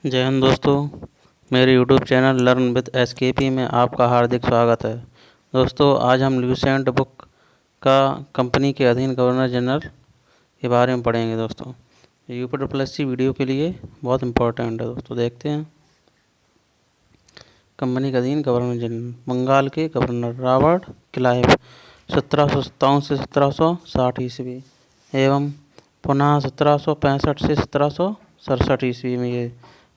जय हिंद दोस्तों। मेरे YouTube channel learn with SKP में आपका हार्दिक स्वागत है। दोस्तों, आज हम ल्यूसेंट बुक का कंपनी के अधीन गवर्नर जनरल के बारे में पढ़ेंगे। दोस्तों, UPSC वीडियो के लिए बहुत इम्पोर्टेंट है। दोस्तों, देखते हैं। कंपनी के अधीन गवर्नर जनरल। बंगाल के गवर्नर रॉबर्ट क्लाइव 1757 से 1760 ईस्वी एवं पुनः 1765 से 1767 ईस्वी में ये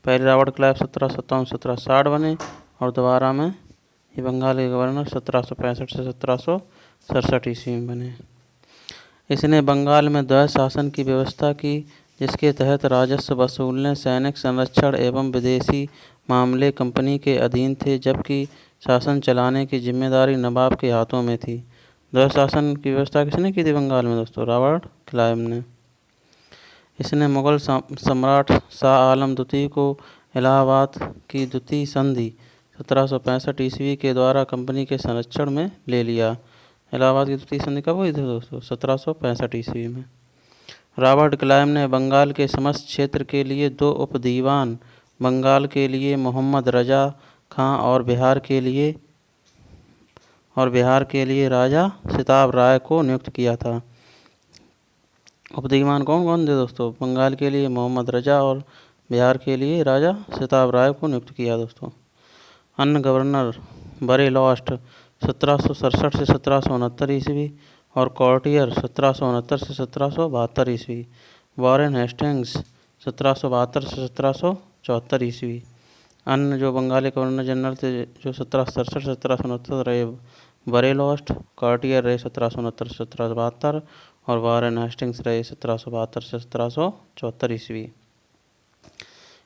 पहले रॉबर्ट क्लाइव 1757-1760 बने और दोबारा में ये बंगाल के गवर्नर 1765 से 1767 ईस्वी में बने। इसने बंगाल में द्वैध शासन की व्यवस्था की, जिसके तहत राजस्व वसूलने, सैनिक संरक्षण एवं विदेशी मामले कंपनी के अधीन थे, जबकि शासन चलाने की जिम्मेदारी नवाब के हाथों में थी। द्वैध शासन की व्यवस्था किसने की थी बंगाल में? दोस्तों, रॉबर्ट क्लाइव ने। इसने मुगल सम्राट शाह आलम द्वितीय को इलाहाबाद की द्वितीय संधि 1765 ईस्वी के द्वारा कंपनी के संरक्षण में ले लिया। इलाहाबाद की द्वितीय संधि कब हुई थी दोस्तों? 1765 ईस्वी में। रॉबर्ट क्लाइव ने बंगाल के समस्त क्षेत्र के लिए 2 उप दीवान, बंगाल के लिए मोहम्मद रजा खां और बिहार के लिए राजा सिताब राय को नियुक्त किया था। उपदीवान कौन कौन थे दोस्तों? बंगाल के लिए मोहम्मद रजा और बिहार के लिए राजा सिताब राय को नियुक्त किया। दोस्तों, अन्य गवर्नर बरे लॉस्ट 1767 से 1769 ईस्वी और कॉर्टियर 1769 से 1772 ईस्वी। वॉरेन हेस्टिंग्स 1772 से 1774 ईस्वी। अन्य जो बंगाली गवर्नर जनरल थे जो 1767 से 1769 रहे, बरे लॉस्ट, कॉर्टियर रहे 1769 से 1772 और वॉरेन हेस्टिंग्स रहे 1772 से 1774 ईस्वी।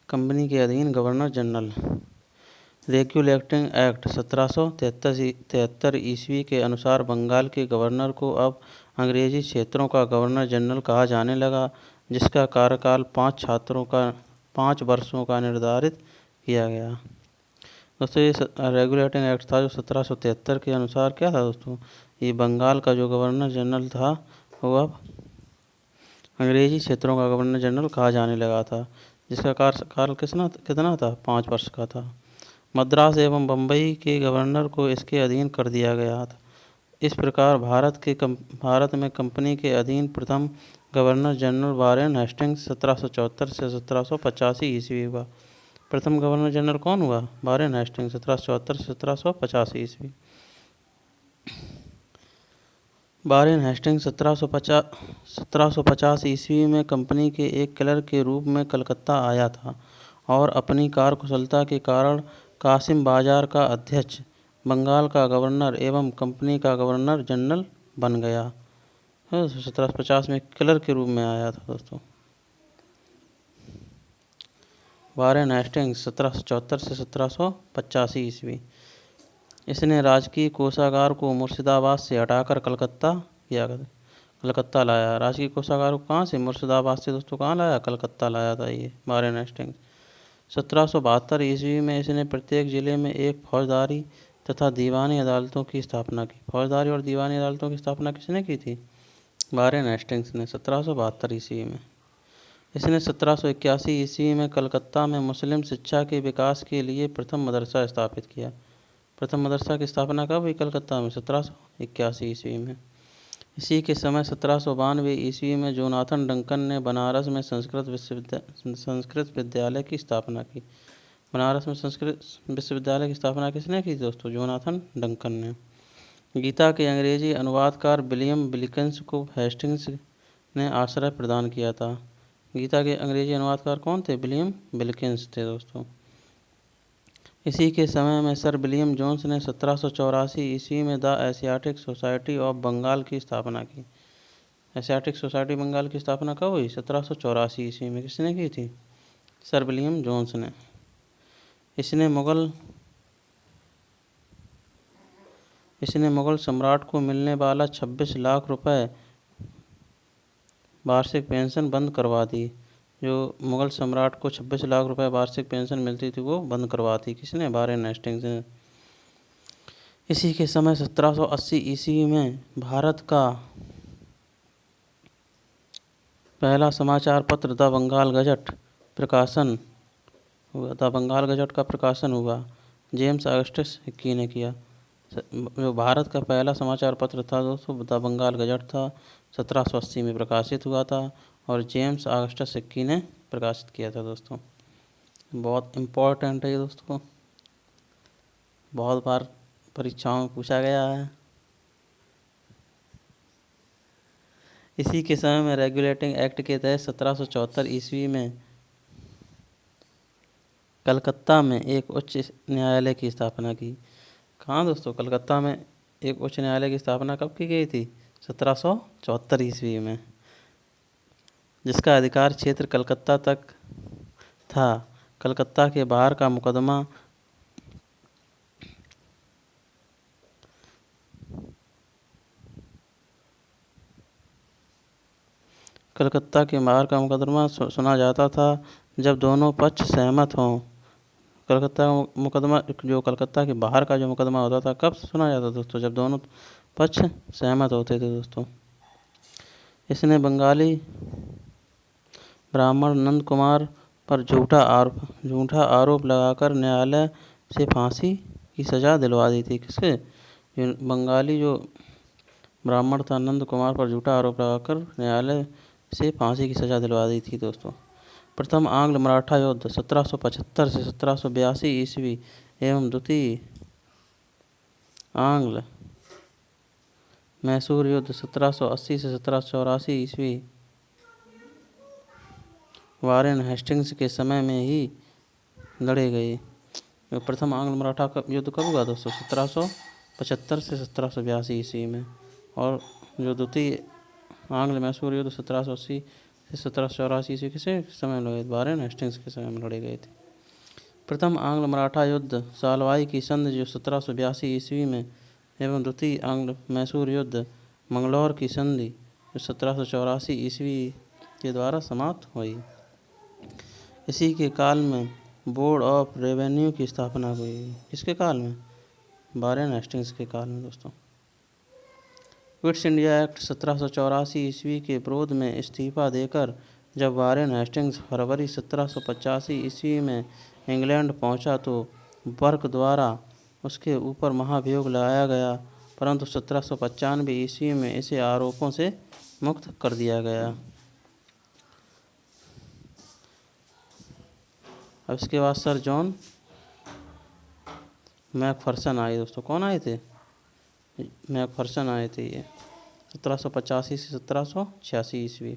कंपनी के अधीन गवर्नर जनरल। रेगुलेटिंग एक्ट 1773 ईस्वी के अनुसार बंगाल के गवर्नर को अब अंग्रेजी क्षेत्रों का गवर्नर जनरल कहा जाने लगा, जिसका कार्यकाल 5 वर्षों का निर्धारित किया गया। दोस्तों, ये रेगुलेटिंग एक्ट था जो 1773 के अनुसार क्या था दोस्तों? ये बंगाल का जो गवर्नर जनरल था वो अब अंग्रेजी क्षेत्रों का गवर्नर जनरल कहा जाने लगा था, जिसका कार्यकाल कितना था? 5 वर्ष का था। मद्रास एवं बम्बई के गवर्नर को इसके अधीन कर दिया गया था। इस प्रकार भारत में कंपनी के अधीन प्रथम गवर्नर जनरल वॉरेन हेस्टिंग्स 1774 से 1785 ईस्वी हुआ। प्रथम गवर्नर जनरल कौन हुआ? वॉरेन हेस्टिंग्स 1774 से 1785 ईस्वी। वॉरेन हेस्टिंग्स 1750 ईस्वी में कंपनी के एक क्लर्क के रूप में कलकत्ता आया था और अपनी कार्यकुशलता के कारण कासिम बाजार का अध्यक्ष, बंगाल का गवर्नर एवं कंपनी का गवर्नर जनरल बन गया। 1750 में क्लर्क के रूप में आया था। दोस्तों, वॉरेन हेस्टिंग्स 1774 से 1785 ईस्वी। इसने राजकीय कोषागार को मुर्शिदाबाद से हटाकर कलकत्ता लाया। राजकीय कोषागार को कहाँ से? मुर्शिदाबाद से। दोस्तों, कहाँ लाया? कलकत्ता लाया था ये वॉरेन हेस्टिंग्स। 1772 ईस्वी में इसने प्रत्येक जिले में एक फौजदारी तथा दीवानी अदालतों की स्थापना की। फौजदारी और दीवानी अदालतों की स्थापना किसने की थी? वॉरेन हेस्टिंग्स ने 1772 ईस्वी में। इसने 1781 ईस्वी में कलकत्ता में मुस्लिम शिक्षा के विकास के लिए प्रथम मदरसा स्थापित किया। प्रथम मदरसा की स्थापना कब हुई कलकत्ता में? 1781 ईस्वी में। इसी के समय 1792 ईस्वी में जोनाथन डंकन ने बनारस में संस्कृत विद्यालय की स्थापना की। बनारस में संस्कृत विश्वविद्यालय की स्थापना किसने की दोस्तों? जोनाथन डंकन ने। गीता के अंग्रेजी अनुवादकार विलियम विल्किंस को हेस्टिंग्स ने आश्रय प्रदान किया था। गीता के अंग्रेजी अनुवादकार कौन थे? विलियम विल्किंस थे। दोस्तों, इसी के समय में सर विलियम जोन्स ने 1784 ईस्वी में the Asiatic Society of Bengal की स्थापना की। एशियाटिक सोसाइटी बंगाल की स्थापना कब हुई? 1784 ईस्वी में। किसने की थी? सर विलियम जोन्स ने। इसने मुगल सम्राट को मिलने वाला 26 लाख रुपए वार्षिक पेंशन बंद करवा दी। जो मुगल सम्राट को 26 लाख रुपए वार्षिक पेंशन मिलती थी वो बंद करवा दी। किसने? वॉरेन हेस्टिंग्स ने। इसी के समय 1780 ईस्वी में भारत का पहला समाचार पत्र द बंगाल गजट प्रकाशन हुआ था। बंगाल गजट का प्रकाशन हुआ जेम्स ऑगस्टस हिक्की ने किया। जो भारत का पहला समाचार पत्र था दोस्तों द बंगाल गजट था, 1780 में प्रकाशित हुआ था और जेम्स ऑगस्टस हिक्की ने प्रकाशित किया था दोस्तों। बहुत इम्पोर्टेंट है ये दोस्तों, बहुत बार परीक्षाओं में पूछा गया है। इसी के समय में रेगुलेटिंग एक्ट के तहत 1774 ईस्वी में कलकत्ता में एक उच्च न्यायालय की स्थापना की। कहाँ दोस्तों? कलकत्ता में एक उच्च न्यायालय की स्थापना कब की गई थी? 1774 ईस्वी में, जिसका अधिकार क्षेत्र कलकत्ता तक था। कलकत्ता के बाहर का मुकदमा सुना जाता था जब दोनों पक्ष सहमत हों। कलकत्ता का मुकदमा, जो कलकत्ता के बाहर का जो मुकदमा होता था, कब सुना जाता दोस्तों? जब दोनों पक्ष सहमत होते थे दोस्तों। इसने बंगाली ब्राह्मण नंद कुमार पर झूठा आरोप लगाकर न्यायालय से फांसी की सज़ा दिलवा दी थी। किसके? बंगाली जो ब्राह्मण था नंद कुमार पर झूठा आरोप लगाकर न्यायालय से फांसी की सज़ा दिलवा दी थी दोस्तों। प्रथम आंग्ल मराठा युद्ध 1775 से 1782 ईस्वी एवं द्वितीय आंग्ल मैसूर युद्ध 1780 से 1784 ईस्वी वारेन हेस्टिंग्स के समय में ही लड़े गए। प्रथम आंग्ल मराठा युद्ध कब हुआ दोस्तों? 1775 से 1782 ईस्वी में। और जो द्वितीय आंग्ल मैसूर युद्ध 1780 से 1784 ईस्वी किसे समय में लड़े? वारेन हेस्टिंग्स के समय में लड़े गए थे। प्रथम आंग्ल मराठा युद्ध सालवाई की संधि जो 1782 ईस्वी में एवं द्वितीय आंग्ल मैसूर युद्ध मंगलौर की संधि जो 1784 ईस्वी के द्वारा समाप्त हुई। इसी के काल में बोर्ड ऑफ रेवेन्यू की स्थापना हुई। किसके काल में? वारेन हेस्टिंग्स के काल में दोस्तों। क्विट्स इंडिया एक्ट 1784 ईस्वी के विरोध में इस्तीफा देकर जब वारेन हेस्टिंग्स फरवरी 1785 ईस्वी में इंग्लैंड पहुंचा तो बर्क द्वारा उसके ऊपर महाभियोग लगाया गया, परंतु 1795 ईस्वी में इसे आरोपों से मुक्त कर दिया गया। अब इसके बाद सर जॉन मैकफर्सन आए दोस्तों। कौन आए थे? मैकफर्सन आए थे। ये 1785 से 1786 ईस्वी।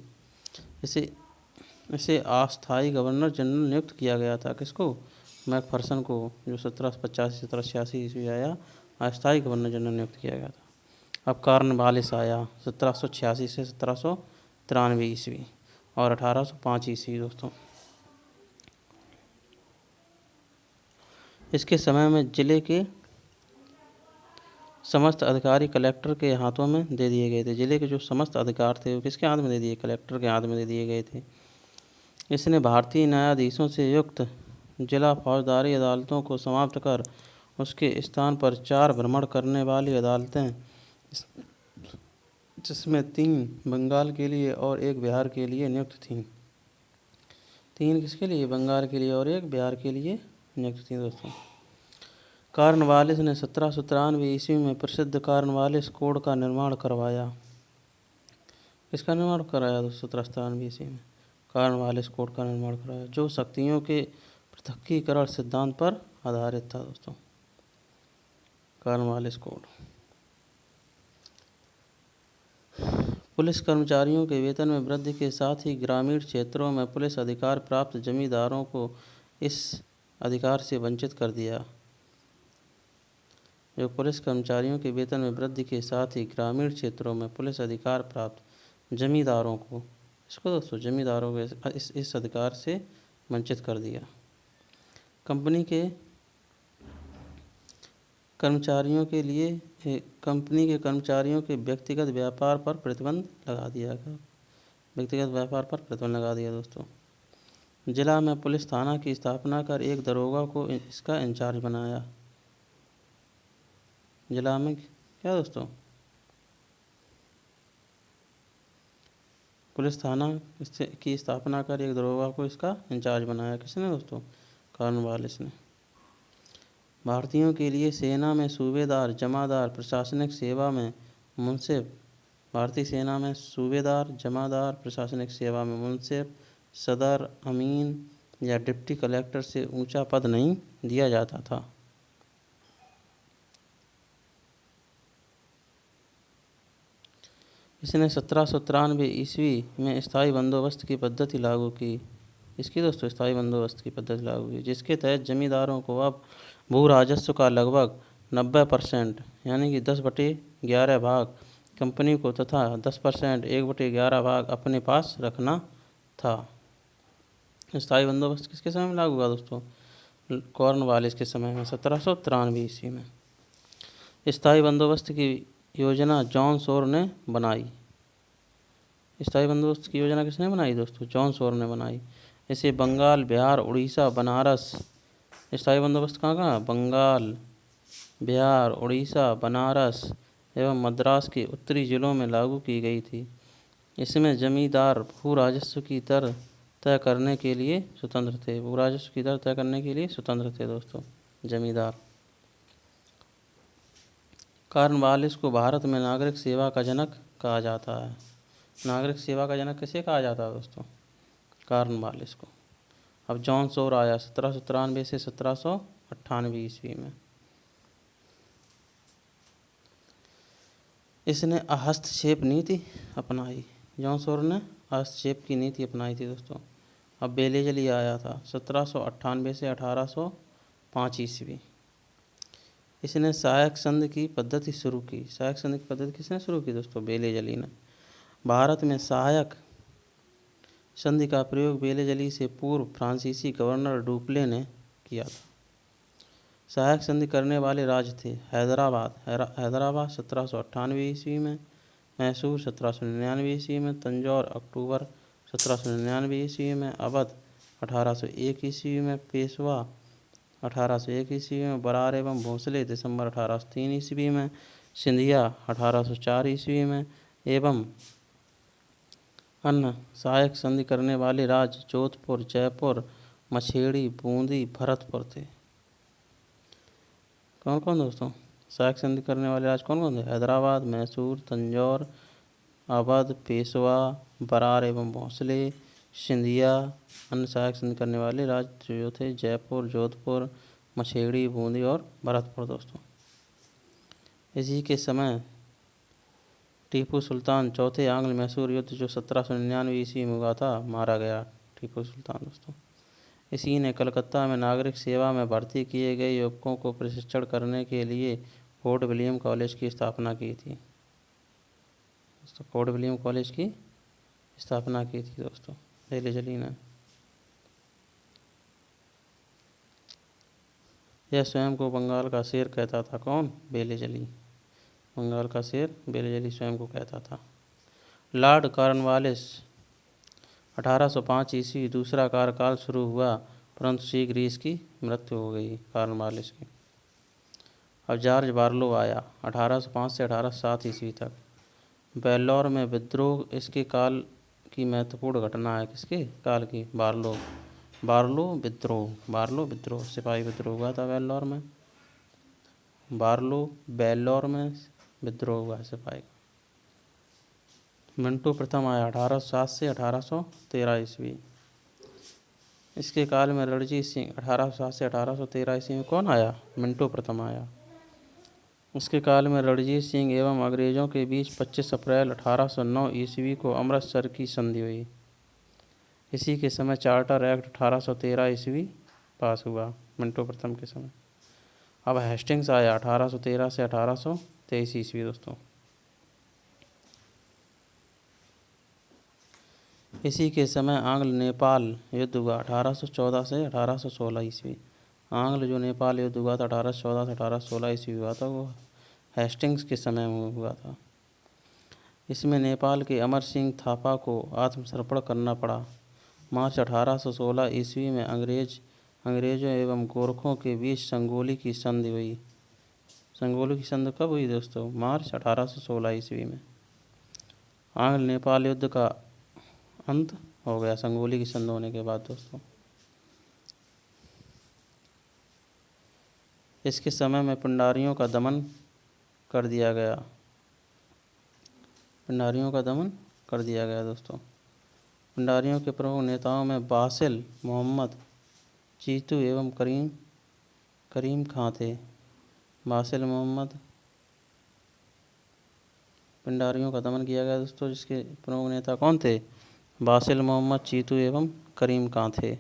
इसे अस्थायी गवर्नर जनरल नियुक्त किया गया था। किसको? मैकफर्सन को, जो 1785 से 1786 ईस्वी आया, अस्थायी गवर्नर जनरल नियुक्त किया गया था। अब कॉर्नवालिस आया 1786 से 1793 ईस्वी और 1805 ईस्वी दोस्तों। इसके समय में जिले के समस्त अधिकारी कलेक्टर के हाथों में दे दिए गए थे। जिले के जो समस्त अधिकार थे वो किसके हाथ में दे दिए? कलेक्टर के हाथ में दे दिए गए थे। इसने भारतीय न्यायाधीशों से युक्त जिला फौजदारी अदालतों को समाप्त कर उसके स्थान पर 4 भ्रमण करने वाली अदालतें, जिसमें 3 बंगाल के लिए और 1 बिहार के लिए नियुक्त थीं। 3 किसके लिए? बंगाल के लिए और 1 बिहार के लिए नियुक्त थी दोस्तों। कॉर्नवालिस ने 1793 ईस्वी में प्रसिद्ध कॉर्नवालिस कोड का निर्माण करवाया। किसका निर्माण कराया दोस्तों? 1793 ईस्वी में कॉर्नवालिस कोड का निर्माण कराया, जो शक्तियों के पृथक्कीकरण सिद्धांत पर आधारित था दोस्तों। Cornwallis code. पुलिस कर्मचारियों के वेतन में वृद्धि के साथ ही ग्रामीण क्षेत्रों में पुलिस अधिकार प्राप्त जमींदारों को इस अधिकार से वंचित कर दिया। जो पुलिस कर्मचारियों के वेतन में वृद्धि के साथ ही ग्रामीण क्षेत्रों में पुलिस अधिकार प्राप्त जमींदारों को, इसको दोस्तों जमींदारों को इस अधिकार से वंचित कर दिया। कंपनी के कर्मचारियों के व्यक्तिगत व्यापार पर प्रतिबंध लगा दिया गया। व्यक्तिगत व्यापार पर प्रतिबंध लगा दिया दोस्तों। जिला में पुलिस थाना की स्थापना कर एक दरोगा को इसका इंचार्ज बनाया। जिला में क्या दोस्तों? पुलिस थाना की स्थापना कर एक दरोगा को इसका इंचार्ज बनाया। किसने दोस्तों? कॉर्नवालिस ने। भारतीयों के लिए सेना में सूबेदार, जमादार, प्रशासनिक सेवा में मुंसिफ। भारतीय सेना में सूबेदार, जमादार, प्रशासनिक सेवा में मुंसिफ, सदर, अमीन या डिप्टी कलेक्टर से ऊंचा पद नहीं दिया जाता था। इसने 1793 ईस्वी में स्थायी बंदोबस्त की पद्धति लागू की। इसकी दोस्तों स्थायी बंदोबस्त की पद्धति लागू की, जिसके तहत जमींदारों को अब भू राजस्व का लगभग 90% यानी कि 10/11 भाग कंपनी को तथा 10% 1/11 भाग अपने पास रखना था। स्थायी बंदोबस्त किसके समय में लागू हुआ दोस्तों? कॉर्नवालिस के समय में 1793 ईस्वी में। स्थायी बंदोबस्त की योजना जॉन शोर ने बनाई। स्थायी बंदोबस्त की योजना किसने बनाई दोस्तों? जॉन शोर ने बनाई। इसे बंगाल, बिहार, उड़ीसा, बनारस, स्थायी बंदोबस्त कहाँ कहाँ? बंगाल, बिहार, उड़ीसा, बनारस एवं मद्रास के उत्तरी जिलों में लागू की गई थी। इसमें जमींदार भू राजस्व की दर तय करने के लिए स्वतंत्र थे। भू राजस्व की दर तय करने के लिए स्वतंत्र थे दोस्तों जमींदार। कॉर्नवालिस को भारत में नागरिक सेवा का जनक कहा जाता है। नागरिक सेवा का जनक किसे कहा जाता है दोस्तों? कॉर्नवालिस को। अब जॉन शोर आया 1793 से 1798 ईस्वी में। इसने हस्तक्षेप नीति अपनाई। जॉन शोर ने हस्तक्षेप की नीति अपनाई थी दोस्तों। अब बेलेजली आया था 1798 से 1805 ईस्वी। इसने सहायक संधि की पद्धति शुरू की। सहायक संधि की पद्धति किसने शुरू की दोस्तों? बेलेजली ने। भारत में सहायक संधि का प्रयोग बेलेजली से पूर्व फ्रांसीसी गवर्नर डुप्ले ने किया था। सहायक संधि करने वाले राज्य थे हैदराबाद 1798 ईस्वी में, मैसूर 1799 ईस्वी में, तंजौर अक्टूबर 1799 ईस्वी में, अवध 1801 ईस्वी में, पेशवा 1801 ईस्वी में, बरार एवं भोंसले दिसंबर 1803 ईस्वी में, सिंधिया 1804 ईस्वी में एवं अन्य सहायक संधि करने वाले राज्य जोधपुर, जयपुर, मछेड़ी, बूंदी, भरतपुर थे। कौन कौन दोस्तों? सहायक संधि करने वाले राज्य कौन कौन थे? हैदराबाद, मैसूर, तंजौर, अवध, पेशवा, बरार एवं भोंसले, सिंधिया। अन्य सहायक संधि करने वाले राज्य जो थे जयपुर, जोधपुर, मछेड़ी, बूंदी और भरतपुर दोस्तों। इसी के समय टीपू सुल्तान चौथे आंग्ल मैसूर युद्ध जो 1799 ईस्वी में हुआ था, मारा गया टीपू सुल्तान दोस्तों। इसी ने कलकत्ता में नागरिक सेवा में भर्ती किए गए युवकों को प्रशिक्षण करने के लिए फोर्ट विलियम कॉलेज की स्थापना की थी। दोस्तों फोर्ट विलियम कॉलेज की स्थापना की थी दोस्तों बेलेजली ने। यह स्वयं को बंगाल का शेर कहता था। कौन? बेलेजली। बंगाल का शेर बेलेजली स्वयं को कहता था। लॉर्ड कॉर्नवालिस 1805 ईस्वी दूसरा कार्यकाल शुरू हुआ, परंतु शीघ्र ही इसकी मृत्यु हो गई कॉर्नवालिस की। अब जॉर्ज बार्लो आया 1805 से 1807 ईस्वी तक। वेल्लोर में विद्रोह इसके काल की महत्वपूर्ण घटना है। किसके काल की? बार्लो विद्रोह सिपाही विद्रोह हुआ था वेल्लोर में। वेल्लोर में विद्रोह हुआ सिपाही का। मिंटो प्रथम आया 1807 से 1813 ईस्वी। इसके काल में रणजीत सिंह 1807 से 1813 ईस्वी में कौन आया? मिंटो प्रथम आया। उसके काल में रणजीत सिंह एवं अंग्रेजों के बीच 25 अप्रैल 1809 ईस्वी को अमृतसर की संधि हुई। इसी के समय चार्टर एक्ट 1813 ईस्वी पास हुआ मिंटो प्रथम के समय। अब हेस्टिंग्स आया 1813 से 1823 ईस्वी दोस्तों। इसी के समय आंग्ल नेपाल युद्ध हुआ 1814 से 1816 ईस्वी। आंग्ल जो नेपाल युद्ध हुआ था 1814 से 1816 ईस्वी हुआ था, वो हेस्टिंग्स के समय में हुआ था। इसमें नेपाल के अमर सिंह थापा को आत्मसमर्पण करना पड़ा। मार्च 1816 ईस्वी में अंग्रेजों एवं गोरखों के बीच संगोली की संधि हुई। संगोली की संधि कब हुई दोस्तों? मार्च 1816 ईस्वी में। आंग्ल नेपाल युद्ध का अंत हो गया संगोली की संधि होने के बाद दोस्तों। इसके समय में पिंडारियों का दमन कर दिया गया। पिंडारियों का दमन कर दिया गया दोस्तों। पिंडारियों के प्रमुख नेताओं में बासिल मोहम्मद चीतू एवं करीम खां थे। बासिल मोहम्मद पिंडारियों का दमन किया गया दोस्तों, जिसके प्रमुख नेता कौन थे? बासिल मोहम्मद चीतू एवं करीम खां थे।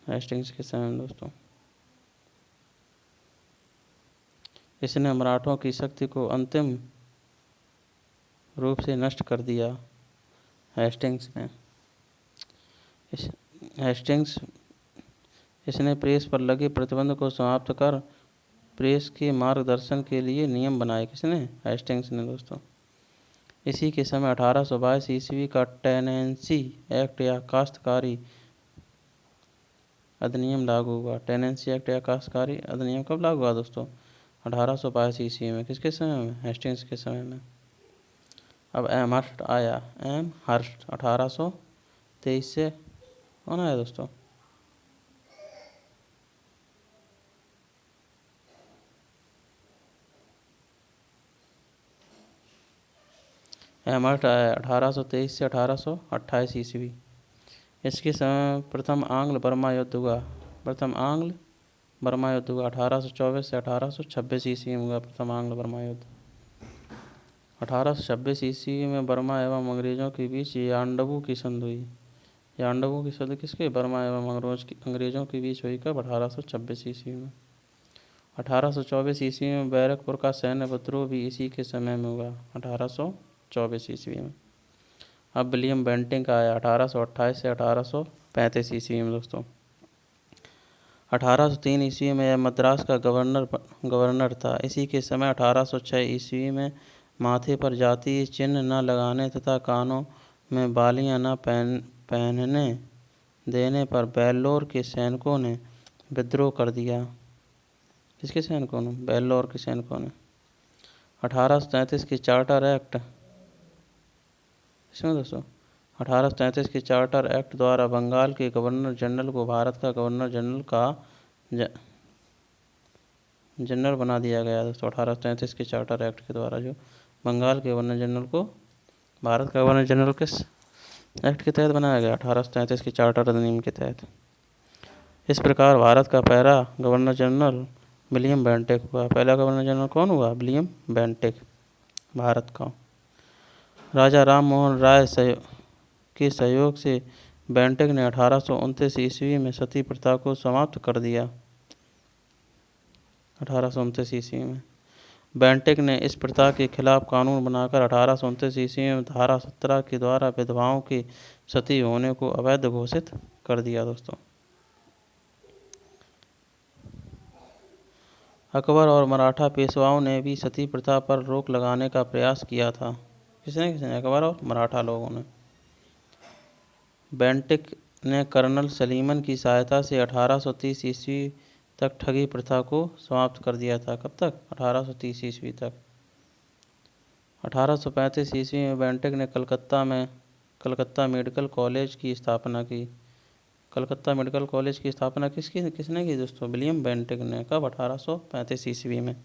हेस्टिंग्स के समय में दोस्तों इसने मराठों की शक्ति को अंतिम रूप से नष्ट कर दिया। हेस्टिंग्स ने हेस्टिंग्स इसने प्रेस पर लगे प्रतिबंध को समाप्त कर प्रेस के मार्गदर्शन के लिए नियम बनाए। किसने? हेस्टिंग्स ने दोस्तों। इसी के समय 1822 ईस्वी का टेनेंसी एक्ट या काश्तकारी अधिनियम लागू हुआ। टेनेंसी एक्ट या काश्तकारी अधिनियम कब लागू हुआ दोस्तों? 1822 ईस्वी में। किसके समय में? हेस्टिंग्स के समय में। अब एमहर्स्ट आया। एमहर्स्ट 1823 से कौन आया दोस्तों? एमहर्स्ट आया 1823 से 1828 ईस्वी। इसके समय प्रथम आंग्ल बर्मा युद्ध हुआ। प्रथम आंग्ल बर्मा युद्ध हुआ 1824 से 1826 ईस्वी में हुआ प्रथम आंग्ल बर्मा युद्ध। 1826 ईस्वी में बर्मा एवं अंग्रेजों के बीच यांडबू की संधि हुई। यांडबू की संधि किसके? बर्मा एवं अंग्रेजों के बीच हुई कब? 1826 ईस्वी में। 1824 ईस्वी में बैरकपुर का सैन्य विद्रोह भी इसी के समय में हुआ। 1824 ईस्वी में। अब विलियम बेंटिंग का आया 1828 से 1835 ईस्वी में दोस्तों। 1803 ईस्वी में यह मद्रास का गवर्नर था। इसी के समय 1806 ईस्वी में माथे पर जातीय चिन्ह न लगाने तथा कानों में बालियां न पहनने देने पर वेल्लोर के सैनिकों ने विद्रोह कर दिया। किसके सैनिकों ने? वेल्लोर के सैनिकों ने। 1833 की चार्टर एक्ट, इसमें दोस्तों 1833 के चार्टर एक्ट द्वारा बंगाल के गवर्नर जनरल को भारत का गवर्नर जनरल बना दिया गया दोस्तों। 1833 के चार्टर एक्ट के द्वारा जो बंगाल के गवर्नर जनरल को भारत का गवर्नर जनरल किस एक्ट के तहत बनाया गया? 1833 के चार्टर अधिनियम के तहत। इस प्रकार भारत का पहला गवर्नर जनरल विलियम बेंटिक हुआ। पहला गवर्नर जनरल कौन हुआ? विलियम बेंटिक, भारत का। राजा राम मोहन राय के सहयोग से बेंटिक ने 1829 ईस्वी में सती प्रथा को समाप्त कर दिया। 1829 ईस्वी में बेंटिक ने इस प्रथा के खिलाफ कानून बनाकर 1829 ईस्वी में धारा 17 के द्वारा विधवाओं के सती होने को अवैध घोषित कर दिया दोस्तों। अकबर और मराठा पेशवाओं ने भी सती प्रथा पर रोक लगाने का प्रयास किया था। किसने? अकबर और मराठा लोगों ने। बेंटिक ने कर्नल सलीमन की सहायता से 1830 ईस्वी तक ठगी प्रथा को समाप्त कर दिया था। कब तक? 1830 ईस्वी तक। 1835 ईस्वी में बेंटिक ने कलकत्ता मेडिकल कॉलेज की स्थापना की। कलकत्ता मेडिकल कॉलेज की स्थापना किसने की दोस्तों? विलियम बेंटिक ने। कब? 1835 ईस्वी में।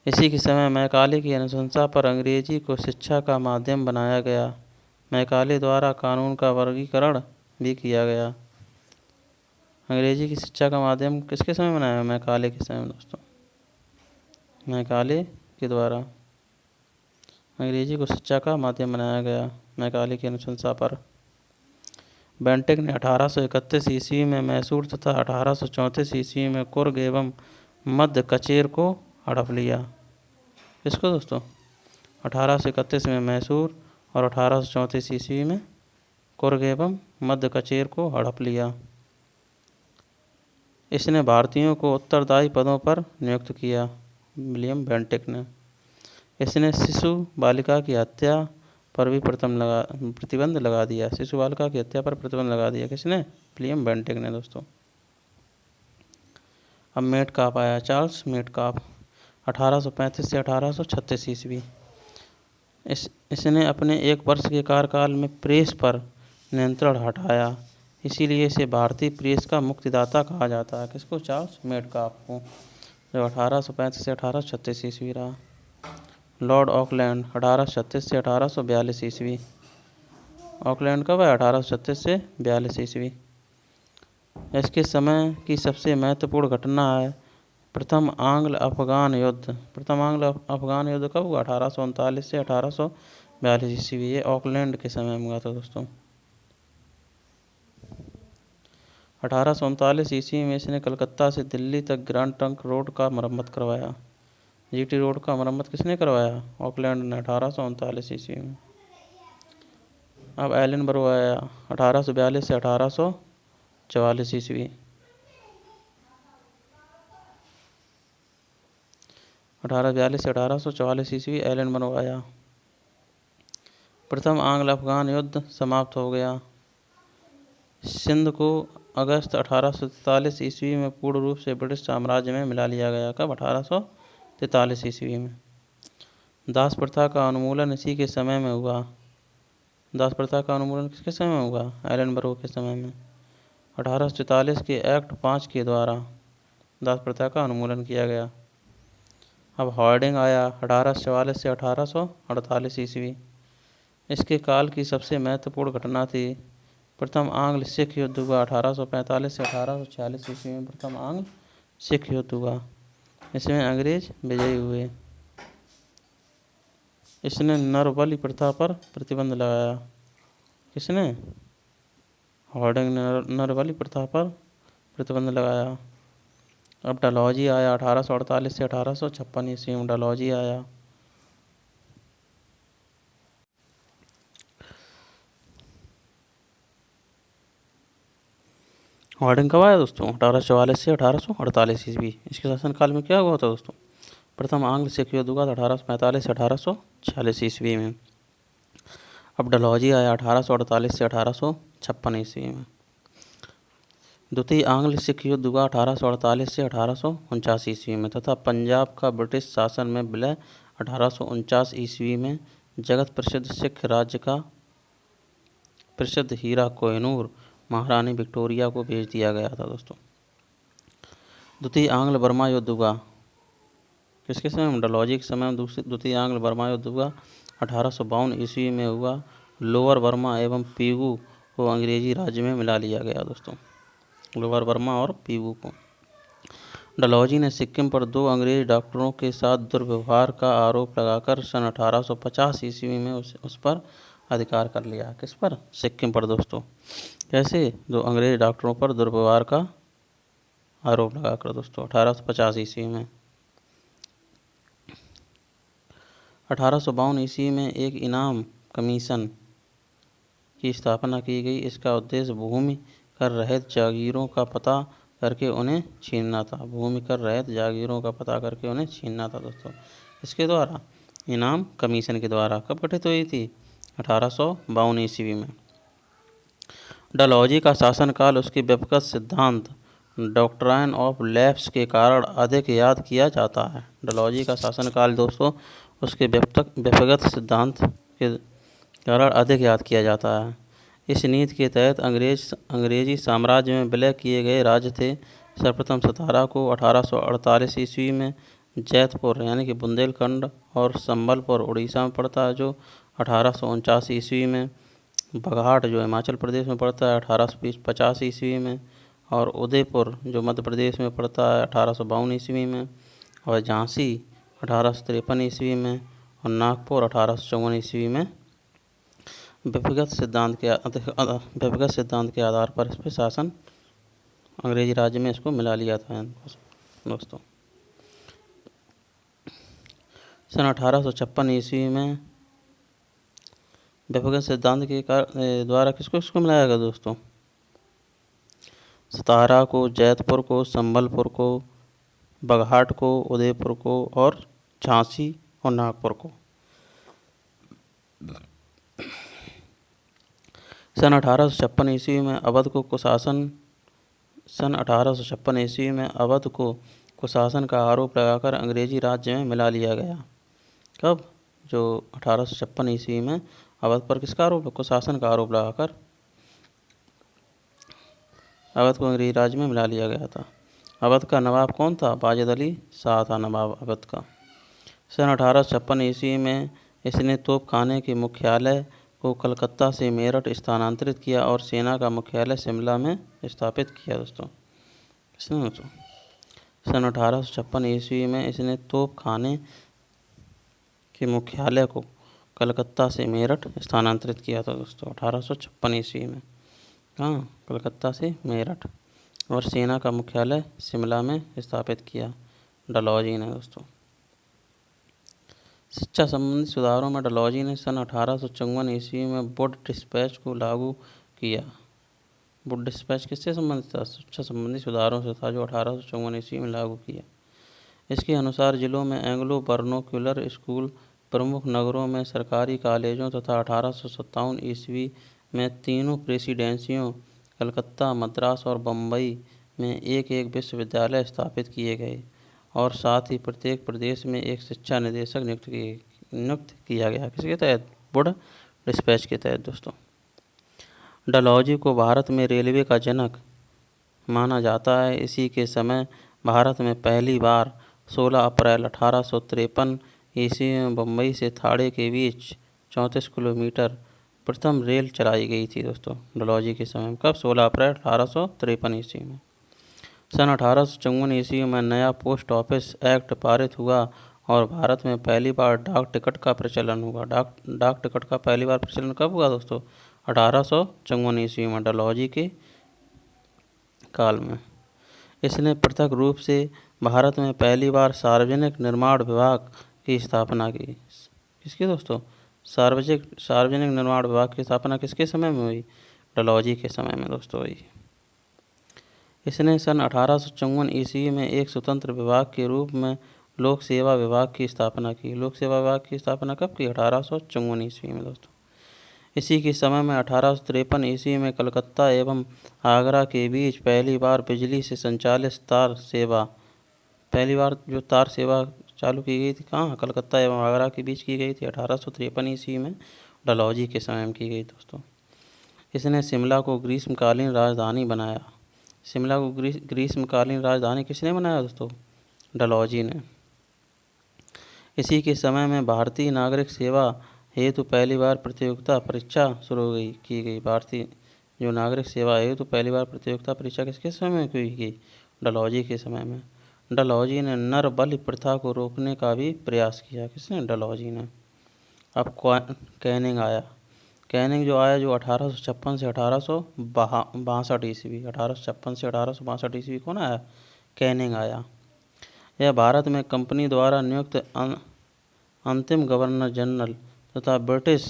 इसी के समय मैकाले की अनुशंसा पर अंग्रेजी को शिक्षा का माध्यम बनाया गया। मैकाले द्वारा कानून का वर्गीकरण भी किया गया। अंग्रेजी की शिक्षा का माध्यम किसके समय बनाया? मैकाले के समय दोस्तों। मैकाले के द्वारा अंग्रेजी को शिक्षा का माध्यम बनाया गया मैकाले की अनुशंसा पर। बेंटिक ने 1831 ईस्वी में मैसूर तथा 1834 ईस्वी में कुर्ग एवं मध्य कचेर को हड़प लिया। किसको दोस्तों? 1831 में मैसूर और 1834 ईस्वी में कुर्ग एवं मध्य कचेर को हड़प लिया। इसने भारतीयों को उत्तरदायी पदों पर नियुक्त किया। विलियम बेंटिक ने। इसने शिशु बालिका की हत्या पर भी प्रतिबंध लगा दिया। शिशु बालिका की हत्या पर प्रतिबंध लगा दिया। किसने? विलियम बेंटिक ने दोस्तों। अब मेटकाफ आया। चार्ल्स मेटकाफ 1835 से 1836 ईस्वी। इसने अपने 1 वर्ष के कार्यकाल में प्रेस पर नियंत्रण हटाया, इसीलिए इसे भारतीय प्रेस का मुक्तिदाता कहा जाता है। किसको? चार्ल्स मेडकाफ को, जो 1835 से 1836 ईस्वी रहा। लॉर्ड ऑकलैंड 1836 से 1842 ईस्वी। ऑकलैंड कब है? 1836 से 42 ईस्वी। इसके समय की सबसे महत्वपूर्ण घटना है प्रथम आंग्ल अफगान युद्ध। प्रथम आंग्ल अफगान युद्ध कब हुआ? 1839 से 1842 ईस्वी। ये ऑकलैंड के समय में हुआ था दोस्तों। 1839 ईस्वी में इसने कलकत्ता से दिल्ली तक ग्रैंड ट्रंक रोड का मरम्मत करवाया। जीटी रोड का मरम्मत किसने करवाया? ऑकलैंड ने 1839 ईस्वी में। अब एलिनबरो आया 1842 से 1844 ईस्वी। 1842 से 1844 ईस्वी एलिनबरो आया। प्रथम आंग्ल अफगान युद्ध समाप्त हो गया। सिंध को अगस्त 1843 ईस्वी में पूर्ण रूप से ब्रिटिश साम्राज्य में मिला लिया गया। कब? 1843 ईस्वी में। दास प्रथा का उन्मूलन इसी के समय में हुआ। दास प्रथा का उन्मूलन किसके समय में हुआ? एलिनबरो के समय में। 1844 के एक्ट 5 के द्वारा दास प्रथा का उन्मूलन किया गया। अब हॉर्डिंग आया 1844 से 1848 ईस्वी। इसके काल की सबसे महत्वपूर्ण घटना थी प्रथम आंग्ल सिख युद्ध हुआ 1845 से 1846 ईस्वी में। प्रथम आंग्ल सिख युद्ध हुआ, इसमें अंग्रेज विजयी हुए। इसने नरबलि प्रथा पर प्रतिबंध लगाया। किसने? हॉर्डिंग ने नरबलि प्रथा पर प्रतिबंध लगाया। अब डलहौजी आया 1848 से 1856 ईस्वी में। डलहौजी आया। हॉर्डिंग कब आया दोस्तों? 1844 से 1848 ईस्वी। इसके शासनकाल में क्या हुआ था दोस्तों? प्रथम आंग्ल सिख युद्ध हुआ था 1845 से 1846 ईस्वी में। अब डलहौजी आया 1848 से 1856 ईस्वी में। द्वितीय आंग्ल सिख युद्ध हुआ 1848 से 1849 ईस्वी में तथा पंजाब का ब्रिटिश शासन में विलय 1849 ईस्वी में जगत प्रसिद्ध सिख राज्य का प्रसिद्ध हीरा कोहिनूर महारानी विक्टोरिया को भेज दिया गया था दोस्तों। द्वितीय आंग्ल बर्मा युद्ध हुआ किसके समय में? डलहौजी के समय में द्वितीय आंग्ल बर्मा युद्ध हुआ 1852 ईस्वी में हुआ। लोअर बर्मा एवं पीगू को अंग्रेजी राज्य में मिला लिया गया दोस्तों। लोअर बर्मा और पीगू को। डलहौजी ने सिक्किम पर 2 अंग्रेज डॉक्टरों के साथ दुर्व्यवहार का आरोप लगाकर सन 1850 ईस्वी में उस पर अधिकार कर लिया। किस पर? सिक्किम पर दोस्तों। कैसे? 2 अंग्रेज डॉक्टरों पर दुर्व्यवहार का आरोप लगाकर दोस्तों 1850 ईस्वी में। 1852 ईस्वी में एक इनाम कमीशन की स्थापना की गई। इसका उद्देश्य भूमि कर रहित जागीरों का पता करके उन्हें छीनना था। भूमि कर रहित जागीरों का पता करके उन्हें छीनना था दोस्तों। इसके द्वारा इनाम कमीशन के द्वारा। कब गठित हुई थी? 1852 ईस्वी में। डलहौजी का शासनकाल उसके व्यक्तिगत सिद्धांत डॉक्ट्राइन ऑफ लैप्स के कारण अधिक याद किया जाता है। डलहौजी का शासनकाल दोस्तों उसके व्यक्तिगत सिद्धांत के कारण अधिक याद किया जाता है। इस नीति के तहत अंग्रेजी साम्राज्य में विलय किए गए राज्य थे। सर्वप्रथम सतारा को 1848 ईस्वी में जैतपुर यानी कि बुंदेलखंड और संबलपुर उड़ीसा में पड़ता है, जो 1849 ईस्वी में। बघाट जो हिमाचल प्रदेश में पड़ता है 1850 ईस्वी में। और उदयपुर जो मध्य प्रदेश में पड़ता है 1852 ईस्वी में। और झांसी 1853 ईस्वी में। और नागपुर 1854 ईस्वी में। व्यक्तिगत सिद्धांत के आधार पर इस पर शासन अंग्रेजी राज्य में इसको मिला लिया था दोस्तों। सन 1856 ईस्वी में व्यक्तिगत सिद्धांत के द्वारा किसको मिलाया गया दोस्तों? सतारा को, जैतपुर को, संबलपुर को, बघाट को, उदयपुर को और झांसी और नागपुर को। सन 1856 ईस्वी में अवध को कुशासन का आरोप लगाकर अंग्रेजी राज्य में मिला लिया गया। कब? जो 1856 ईस्वी में अवध पर किसका आरोप, कुशासन का आरोप लगाकर अवध को अंग्रेजी राज में मिला लिया गया था। अवध का नवाब कौन था, वाजिद अली शाह था नवाब अवध का। सन 1856 ईस्वी में इसने तोप खाने के मुख्यालय को कलकत्ता से मेरठ स्थानांतरित किया और सेना का मुख्यालय शिमला में स्थापित किया दोस्तों। सन 1856 ईस्वी में इसने तोप खाने के मुख्यालय को कलकत्ता से मेरठ स्थानांतरित किया था दोस्तों 1856 ईस्वी में। हाँ, कलकत्ता से मेरठ, और सेना का मुख्यालय शिमला में स्थापित किया डलहौजी ने दोस्तों। शिक्षा संबंधी सुधारों में डलहौजी ने सन 1854 ईस्वी में वुड डिस्पैच को लागू किया। वुड डिस्पैच किससे संबंधित था, शिक्षा संबंधी सुधारों से था, जो 1854 ईस्वी में लागू किया। इसके अनुसार जिलों में एंग्लो वर्नोक्युलर स्कूल, प्रमुख नगरों में सरकारी कॉलेजों तथा 1857 ईस्वी में तीनों प्रेसिडेंसियों कलकत्ता, मद्रास और बम्बई में एक एक विश्वविद्यालय स्थापित किए गए, और साथ ही प्रत्येक प्रदेश में एक शिक्षा निदेशक नियुक्त किया गया। किसके तहत, वुड डिस्पैच के तहत दोस्तों। डलहौजी को भारत में रेलवे का जनक माना जाता है। इसी के समय भारत में पहली बार 16 अप्रैल 1853 ईस्वी में बम्बई से थाड़े के बीच 34 किलोमीटर प्रथम रेल चलाई गई थी दोस्तों, डलहौजी के समय में। कब, 16 अप्रैल 1853 ईस्वी में। सन 1854 ईस्वी में नया पोस्ट ऑफिस एक्ट पारित हुआ और भारत में पहली बार डाक टिकट का प्रचलन हुआ। डाक टिकट का पहली बार प्रचलन कब हुआ दोस्तों, 1854 ईस्वी में, डलहौजी के काल में। इसने पृथक रूप से भारत में पहली बार सार्वजनिक निर्माण विभाग की स्थापना की। किसकी दोस्तों, सार्वजनिक निर्माण विभाग की स्थापना किसके समय में हुई, डलहौजी के समय में दोस्तों हुई। इसने सन 1854 ईस्वी में एक स्वतंत्र विभाग के रूप में लोक सेवा विभाग की स्थापना की। लोक सेवा विभाग की स्थापना कब की, 1854 ईस्वी में दोस्तों। इसी के समय में 1853 ईस्वी में कलकत्ता एवं आगरा के बीच पहली बार बिजली से संचालित तार सेवा, पहली बार जो तार सेवा चालू की गई थी, कहाँ, कलकत्ता एवं आगरा के बीच की गई थी, 1853 ईस्वी में, डलहौजी के समय में की गई दोस्तों। इसने शिमला को ग्रीष्मकालीन राजधानी बनाया। शिमला को ग्रीष्मकालीन राजधानी किसने बनाया दोस्तों, डलहौजी ने। इसी के समय में भारतीय नागरिक सेवा हेतु पहली बार प्रतियोगिता परीक्षा शुरू की गई। भारतीय जो नागरिक सेवा हेतु पहली बार प्रतियोगिता परीक्षा किसके समय में की गई, डलहौजी के समय में। डलहौजी ने नर बलि प्रथा को रोकने का भी प्रयास किया। किसने, डलहौजी ने। अब कैनिंग आया। कैनिंग जो आया, जो 1856 से 1862 ईस्वी, 1856 से 1862 ईस्वी कौन आया, कैनिंग आया। यह भारत में कंपनी द्वारा नियुक्त अंतिम गवर्नर जनरल तथा ब्रिटिश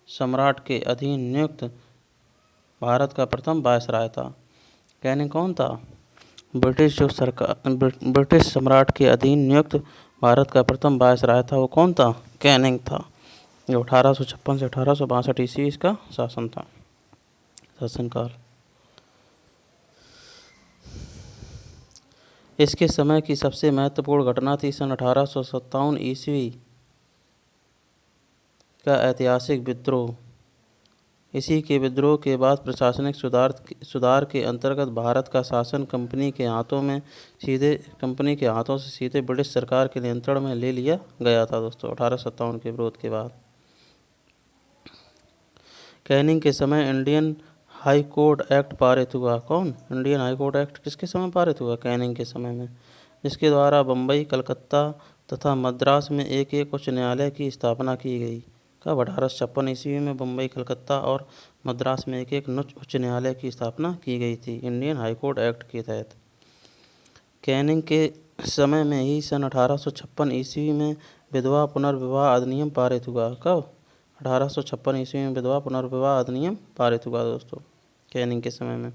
सम्राट के अधीन नियुक्त भारत का प्रथम वायसराय था। कैनिंग कौन था, ब्रिटिश सम्राट के अधीन नियुक्त भारत का प्रथम वायसराय था, वो कौन था, कैनिंग था, जो 1856 से 1862 ईस्वी इसका शासन था, शासनकाल। इसके समय की सबसे महत्वपूर्ण घटना थी सन 1857 ईस्वी का ऐतिहासिक विद्रोह। इसी के विद्रोह के बाद प्रशासनिक सुधार के अंतर्गत भारत का शासन कंपनी के हाथों से सीधे ब्रिटिश सरकार के नियंत्रण में ले लिया गया था दोस्तों, 1857 के विरोध के बाद। कैनिंग के समय इंडियन हाई कोर्ट एक्ट पारित हुआ। कौन, इंडियन हाई कोर्ट एक्ट किसके समय पारित हुआ, कैनिंग के समय में, जिसके द्वारा बम्बई, कलकत्ता तथा मद्रास में एक एक उच्च न्यायालय की स्थापना की गई। कब, 1856 ईस्वी में बम्बई, कलकत्ता और मद्रास में एक एक उच्च न्यायालय की स्थापना की गई थी, इंडियन हाई कोर्ट एक्ट के तहत। कैनिंग के समय में ही सन 1856 ईस्वी में विधवा पुनर्विवाह अधिनियम पारित हुआ। कब, 1856 ईस्वी में विधवा पुनर्विवाह अधिनियम पारित हुआ दोस्तों, कैनिंग के समय में।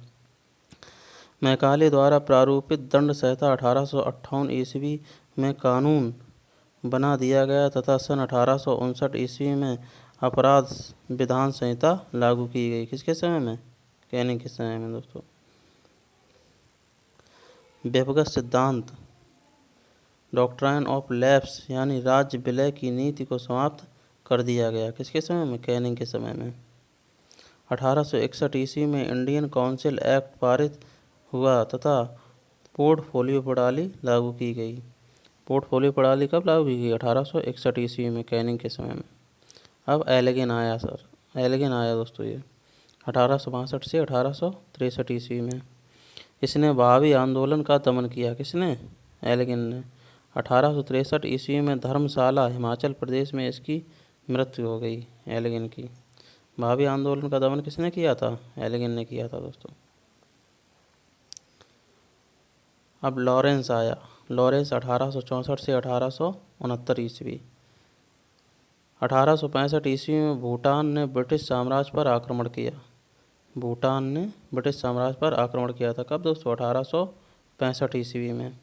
मैकाले द्वारा प्रारूपित दंड संहिता 1858 ईस्वी में कानून बना दिया गया तथा सन 1859 ईस्वी में अपराध विधान संहिता लागू की गई। किसके समय में, कैनिंग के समय में दोस्तों। व्यक्तिगत सिद्धांत, डॉक्ट्राइन ऑफ लैप्स यानी राज्य विलय की नीति को समाप्त कर दिया गया। किसके समय में? कैनिंग के समय में। 1861 ईस्वी में इंडियन काउंसिल एक्ट पारित हुआ तथा पोर्टफोलियो प्रणाली लागू की गई। पोर्टफोलियो प्रणाली कब लागू की गई? 1861 ईस्वी में, कैनिंग के समय में। अब एल्गिन आया सर, एल्गिन आया दोस्तों ये 1862 से 1863 ईस्वी में। इसने भावी आंदोलन का दमन किया। किसने? एल्गिन ने। 1863 ईस्वी में धर्मशाला हिमाचल प्रदेश में इसकी मृत्यु हो गई, एल्गिन की। भावी आंदोलन का दमन किसने किया था? एल्गिन ने किया था दोस्तों। अब लॉरेंस आया। लॉरेंस 1864 से 1869 ईस्वी। 1865 ईस्वी में भूटान ने ब्रिटिश साम्राज्य पर आक्रमण किया। भूटान ने ब्रिटिश साम्राज्य पर आक्रमण किया था। कब दोस्तों? 1865 ईस्वी में।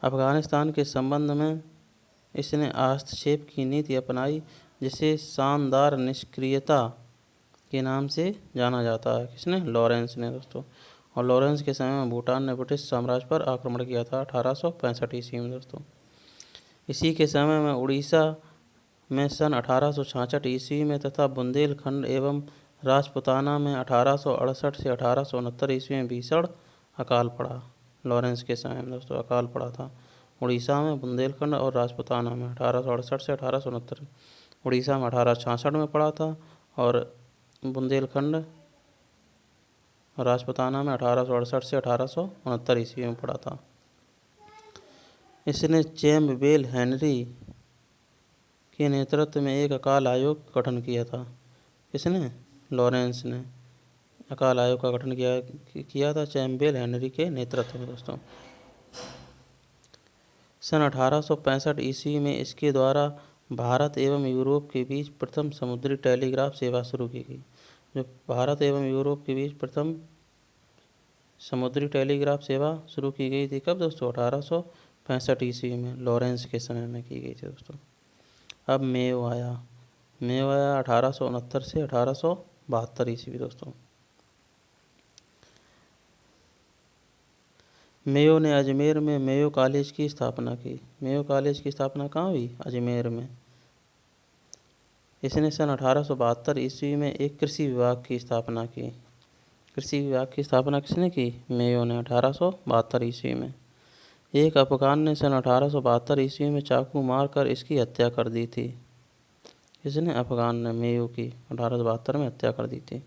अफगानिस्तान के संबंध में इसने हस्तक्षेप की नीति अपनाई, जिसे शानदार निष्क्रियता के नाम से जाना जाता है। किसने? लॉरेंस ने दोस्तों। और लॉरेंस के समय में भूटान ने ब्रिटिश साम्राज्य पर आक्रमण किया था 1865 ईस्वी में दोस्तों। इसी के समय में उड़ीसा में सन 1866 ईस्वी में तथा बुंदेलखंड एवं राजपुताना में 1868 से 1869 ईस्वी में भीषण अकाल पड़ा। लॉरेंस के समय में दोस्तों अकाल पड़ा था उड़ीसा में, बुंदेलखंड और राजपुताना में 1868 से 1869। उड़ीसा में 1866 में पड़ा था और बुंदेलखंड और राजपुताना में 1868 से 1869 ईस्वी में पड़ा था। इसने चैम्पबेल हेनरी के नेतृत्व में एक अकाल आयोग का गठन किया था। किसने? लॉरेंस ने अकाल आयोग का गठन किया था चैम्पबेल हेनरी के नेतृत्व में दोस्तों। सन 1865 ईस्वी में इसके द्वारा भारत एवं यूरोप के बीच प्रथम समुद्री टेलीग्राफ सेवा शुरू की गई। जो भारत एवं यूरोप के बीच प्रथम समुद्री टेलीग्राफ सेवा शुरू की गई थी। कब दोस्तों? 1865 ईस्वी में, लॉरेंस के समय में की गई थी दोस्तों। अब मेयो आया। मेयो आया 1869 से 1872 ईस्वी दोस्तों। मेयो ने अजमेर में मेयो कॉलेज की स्थापना की। मेयो कॉलेज की स्थापना कहाँ हुई? अजमेर में। इसने सन 1872 ईस्वी में एक कृषि विभाग की स्थापना की। कृषि विभाग की स्थापना किसने की? मेयो ने 1872 ईस्वी में। एक अफगान ने सन 1872 ईस्वी में चाकू मारकर इसकी हत्या कर दी थी। किसने? अफगान ने मेयो की 1872 में हत्या कर दी थी।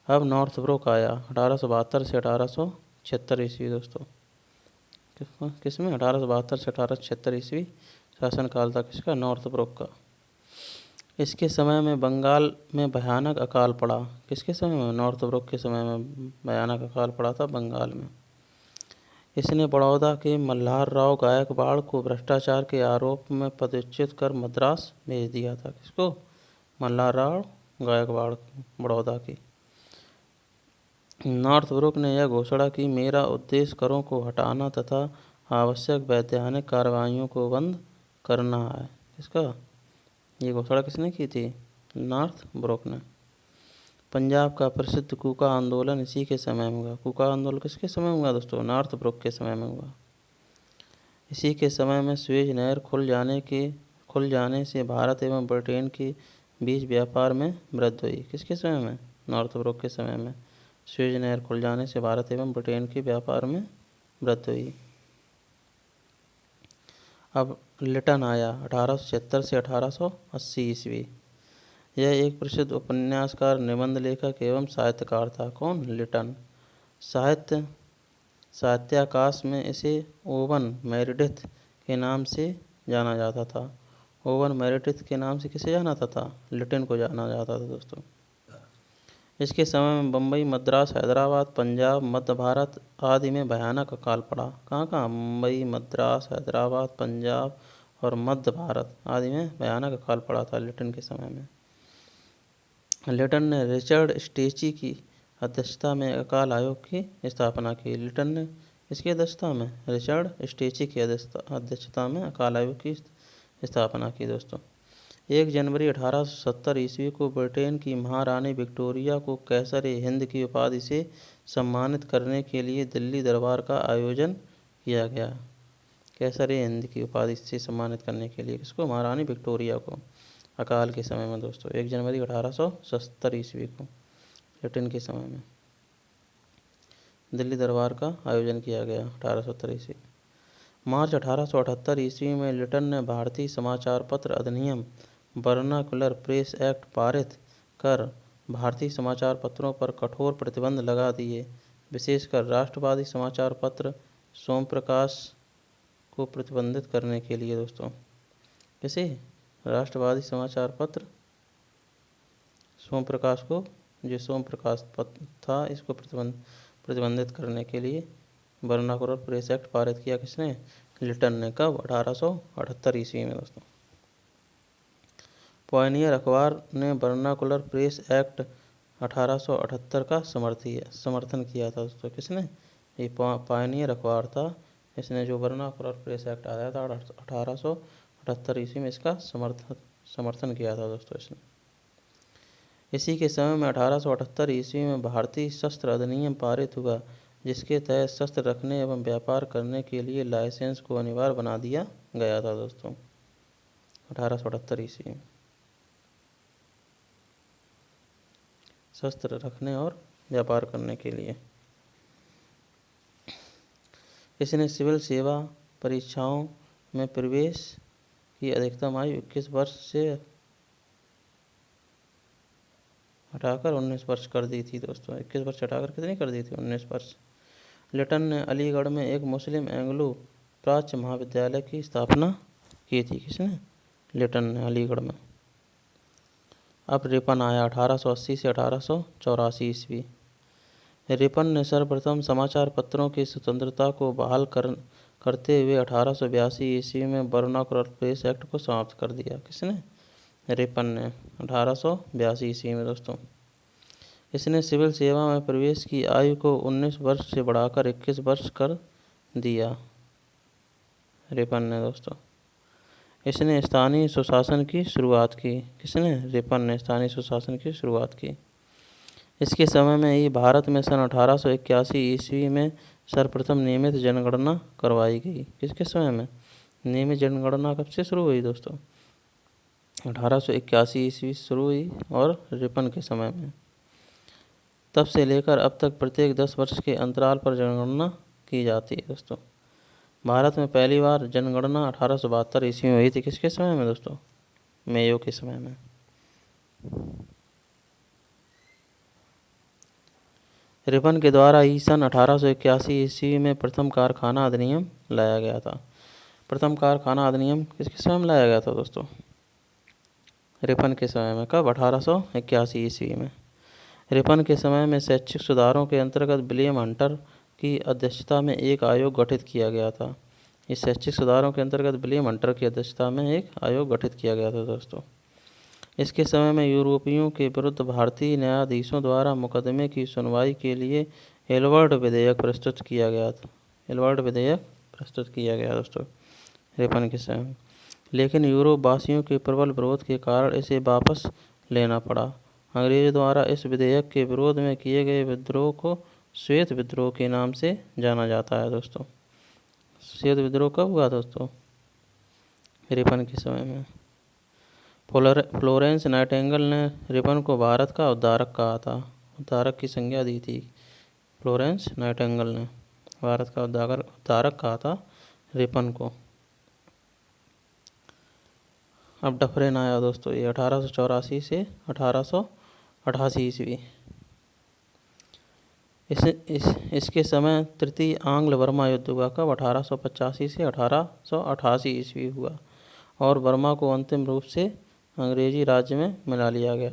अब नॉर्थब्रुक आया 1872 से 1876 ईस्वी दोस्तों। किसमें? 1872 से 1876 ईस्वी शासनकाल था किसका? नॉर्थब्रुक का। इसके समय में बंगाल में भयानक अकाल पड़ा। किसके समय में? नॉर्थब्रुक के समय में भयानक अकाल पड़ा था बंगाल में। इसने बड़ौदा के मल्हार राव गायकवाड़ को भ्रष्टाचार के आरोप में पदच्युत कर मद्रास भेज दिया था। किसको? मल्हार राव गायकवाड़, बड़ौदा की। नॉर्थब्रुक ने यह घोषणा की, मेरा उद्देश्य करों को हटाना तथा आवश्यक वैधानिक कार्रवाइयों को बंद करना है। किसका? ये घोषणा किसने की थी? नॉर्थब्रुक ने। पंजाब का प्रसिद्ध कूका आंदोलन इसी के समय में हुआ। कूका आंदोलन किसके समय में हुआ दोस्तों? नॉर्थब्रुक के समय में हुआ। इसी के समय में स्वेज नहर खुल जाने से भारत एवं ब्रिटेन के बीच व्यापार में वृद्धि हुई। किसके समय में? नॉर्थब्रुक के समय में। स्वेज नहर खुल जाने से भारत एवं ब्रिटेन के व्यापार में वृद्धि हुई। अब लिटन आया 1876 से 1880 ईस्वी। यह एक प्रसिद्ध उपन्यासकार, निबंध लेखक एवं साहित्यकार था। कौन? लिटन। साहित्याकाश में इसे ओवन मेरिडिथ के नाम से जाना जाता था। ओवन मेरिडिथ के नाम से किसे जाना जाता था? लिटन को जाना जाता था दोस्तों। इसके समय में बम्बई, मद्रास, हैदराबाद, पंजाब, मध्य भारत आदि में भयानक अकाल पड़ा। कहाँ कहाँ? मुंबई, मद्रास, हैदराबाद, पंजाब और मध्य भारत आदि में भयानक अकाल पड़ा था लिटन के समय में। लिटन ने रिचर्ड स्टेची की अध्यक्षता में अकाल आयोग की स्थापना की। लिटन ने इसकी अध्यक्षता में, रिचर्ड स्टेची की अध्यक्षता में अकाल आयोग की स्थापना की दोस्तों। 1 जनवरी 1870 ईस्वी को ब्रिटेन की महारानी विक्टोरिया को कैसर-ए-हिंद की उपाधि से सम्मानित करने के लिए दिल्ली दरबार का आयोजन किया गया। कैसर ए हिंद की उपाधि से सम्मानित करने के लिए। किसको? महारानी विक्टोरिया को, अकाल के समय में दोस्तों, 1 जनवरी 1870 ईस्वी को, लिटन के समय में दिल्ली दरबार का आयोजन किया गया 1870 ईस्वी। मार्च 1878 ईस्वी में लिटन ने भारतीय समाचार पत्र अधिनियम वर्नाकुलर प्रेस एक्ट पारित कर भारतीय समाचार पत्रों पर कठोर प्रतिबंध लगा दिए, विशेषकर राष्ट्रवादी समाचार पत्र सोमप्रकाश को प्रतिबंधित करने के लिए दोस्तों। किसे? राष्ट्रवादी समाचार पत्र सोमप्रकाश को, जो सोमप्रकाश पत्र था, इसको प्रतिबंधित करने के लिए वर्नाकुलर प्रेस एक्ट पारित किया। किसने? लिटन ने। कब? 1878 ईस्वी में दोस्तों। पायनियर अखबार ने वर्नाकुलर प्रेस एक्ट 1878 का समर्थन किया था दोस्तों। किसने? ये पायनियर अखबार था, इसने जो वर्नाकुलर प्रेस एक्ट आया था 1878 ईस्वी में, इसका समर्थन किया था दोस्तों इसने। इसी के समय में 1878 ईस्वी में भारतीय शस्त्र अधिनियम पारित हुआ, जिसके तहत शस्त्र रखने एवं व्यापार करने के लिए लाइसेंस को अनिवार्य बना दिया गया था दोस्तों 1878 ईस्वी में। शस्त्र रखने और व्यापार करने के लिए इसने सिविल सेवा परीक्षाओं में प्रवेश की अधिकतम आयु 21 वर्ष से हटाकर 19 वर्ष कर दी थी दोस्तों। 21 वर्ष हटाकर कितनी कर दी थी? 19 वर्ष। लिटन ने अलीगढ़ में एक मुस्लिम एंग्लो प्राच्य महाविद्यालय की स्थापना की थी। किसने? लिटन ने, अलीगढ़ में। अब रिपन आया 1880 से 1884 ईस्वी। रिपन ने सर्वप्रथम समाचार पत्रों की स्वतंत्रता को बहाल करते हुए 1882 ईस्वी में वर्नाकुलर प्रेस एक्ट को समाप्त कर दिया। किसने? रिपन ने, 1882 ईस्वी में दोस्तों। इसने सिविल सेवा में प्रवेश की आयु को 19 वर्ष से बढ़ाकर 21 वर्ष कर दिया, रिपन ने दोस्तों। इसने स्थानीय सुशासन की शुरुआत की। किसने? रिपन ने स्थानीय सुशासन की शुरुआत की। इसके समय में ही भारत में सन 1881 ईस्वी में सर्वप्रथम नियमित जनगणना करवाई गई। किसके समय में? नियमित जनगणना कब से शुरू हुई दोस्तों? 1881 ईस्वी शुरू हुई, और रिपन के समय में। तब से लेकर अब तक प्रत्येक 10 वर्ष के अंतराल पर जनगणना की जाती है दोस्तों। भारत में पहली बार जनगणना 1872 ईस्वी में हुई थी। किसके समय में दोस्तों? मेयो के समय में। रिपन के द्वारा ही सन 1881 ईस्वी में प्रथम कारखाना अधिनियम लाया गया था। प्रथम कारखाना अधिनियम किसके समय में लाया गया था दोस्तों? रिपन के समय में। कब? 1881 ईस्वी में। रिपन के समय में शैक्षिक सुधारों के अंतर्गत विलियम हंटर की अध्यक्षता में एक आयोग गठित किया गया था। इस शैक्षिक सुधारों के अंतर्गत विलियम हंटर की अध्यक्षता में एक आयोग गठित किया गया था दोस्तों। इसके समय में यूरोपियों के विरुद्ध भारतीय न्यायाधीशों द्वारा मुकदमे की सुनवाई के लिए एल्बर्ट विधेयक प्रस्तुत किया गया था। एल्बर्ट विधेयक प्रस्तुत किया गया दोस्तों रिपन के समय में, लेकिन यूरोप वासियों के प्रबल विरोध के कारण इसे वापस लेना पड़ा। अंग्रेजों द्वारा इस विधेयक के विरोध में किए गए विद्रोह को श्वेत विद्रोह के नाम से जाना जाता है दोस्तों। श्वेत विद्रोह कब हुआ दोस्तों? रिपन के समय में। फ्लोरेंस नाइटिंगेल ने रिपन को भारत का उद्धारक कहा था। उद्धारक की संज्ञा दी थी फ्लोरेंस नाइटिंगेल ने, भारत का उद्धारक कहा था रिपन को। अब डफरेन आया दोस्तों, ये 1884 से 1888 ईस्वी। इसके समय तृतीय आंग्ल बर्मा युद्ध हुआ। कब? 1885 से 1888 ईस्वी हुआ, और बर्मा को अंतिम रूप से अंग्रेजी राज्य में मिला लिया गया।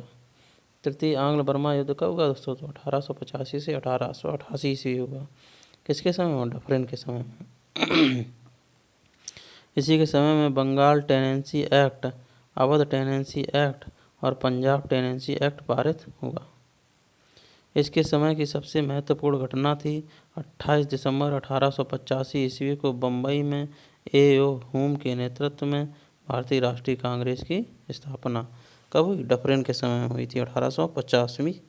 तृतीय आंग्ल बर्मा युद्ध कब हुआ दोस्तों? तो 1885 से 1888 ईस्वी हुआ। किसके समय में? डफरेन के समय में। इसी के समय में Bengal Tenancy Act, Awadh Tenancy Act और पंजाब टेनेंसी एक्ट पारित हुआ। इसके समय की सबसे महत्वपूर्ण घटना थी 28 दिसंबर 1885 ईस्वी को बम्बई में ए.ओ. हुम के नेतृत्व में भारतीय राष्ट्रीय कांग्रेस की स्थापना। कब हुई? डफरेन के समय में हुई थी, 1885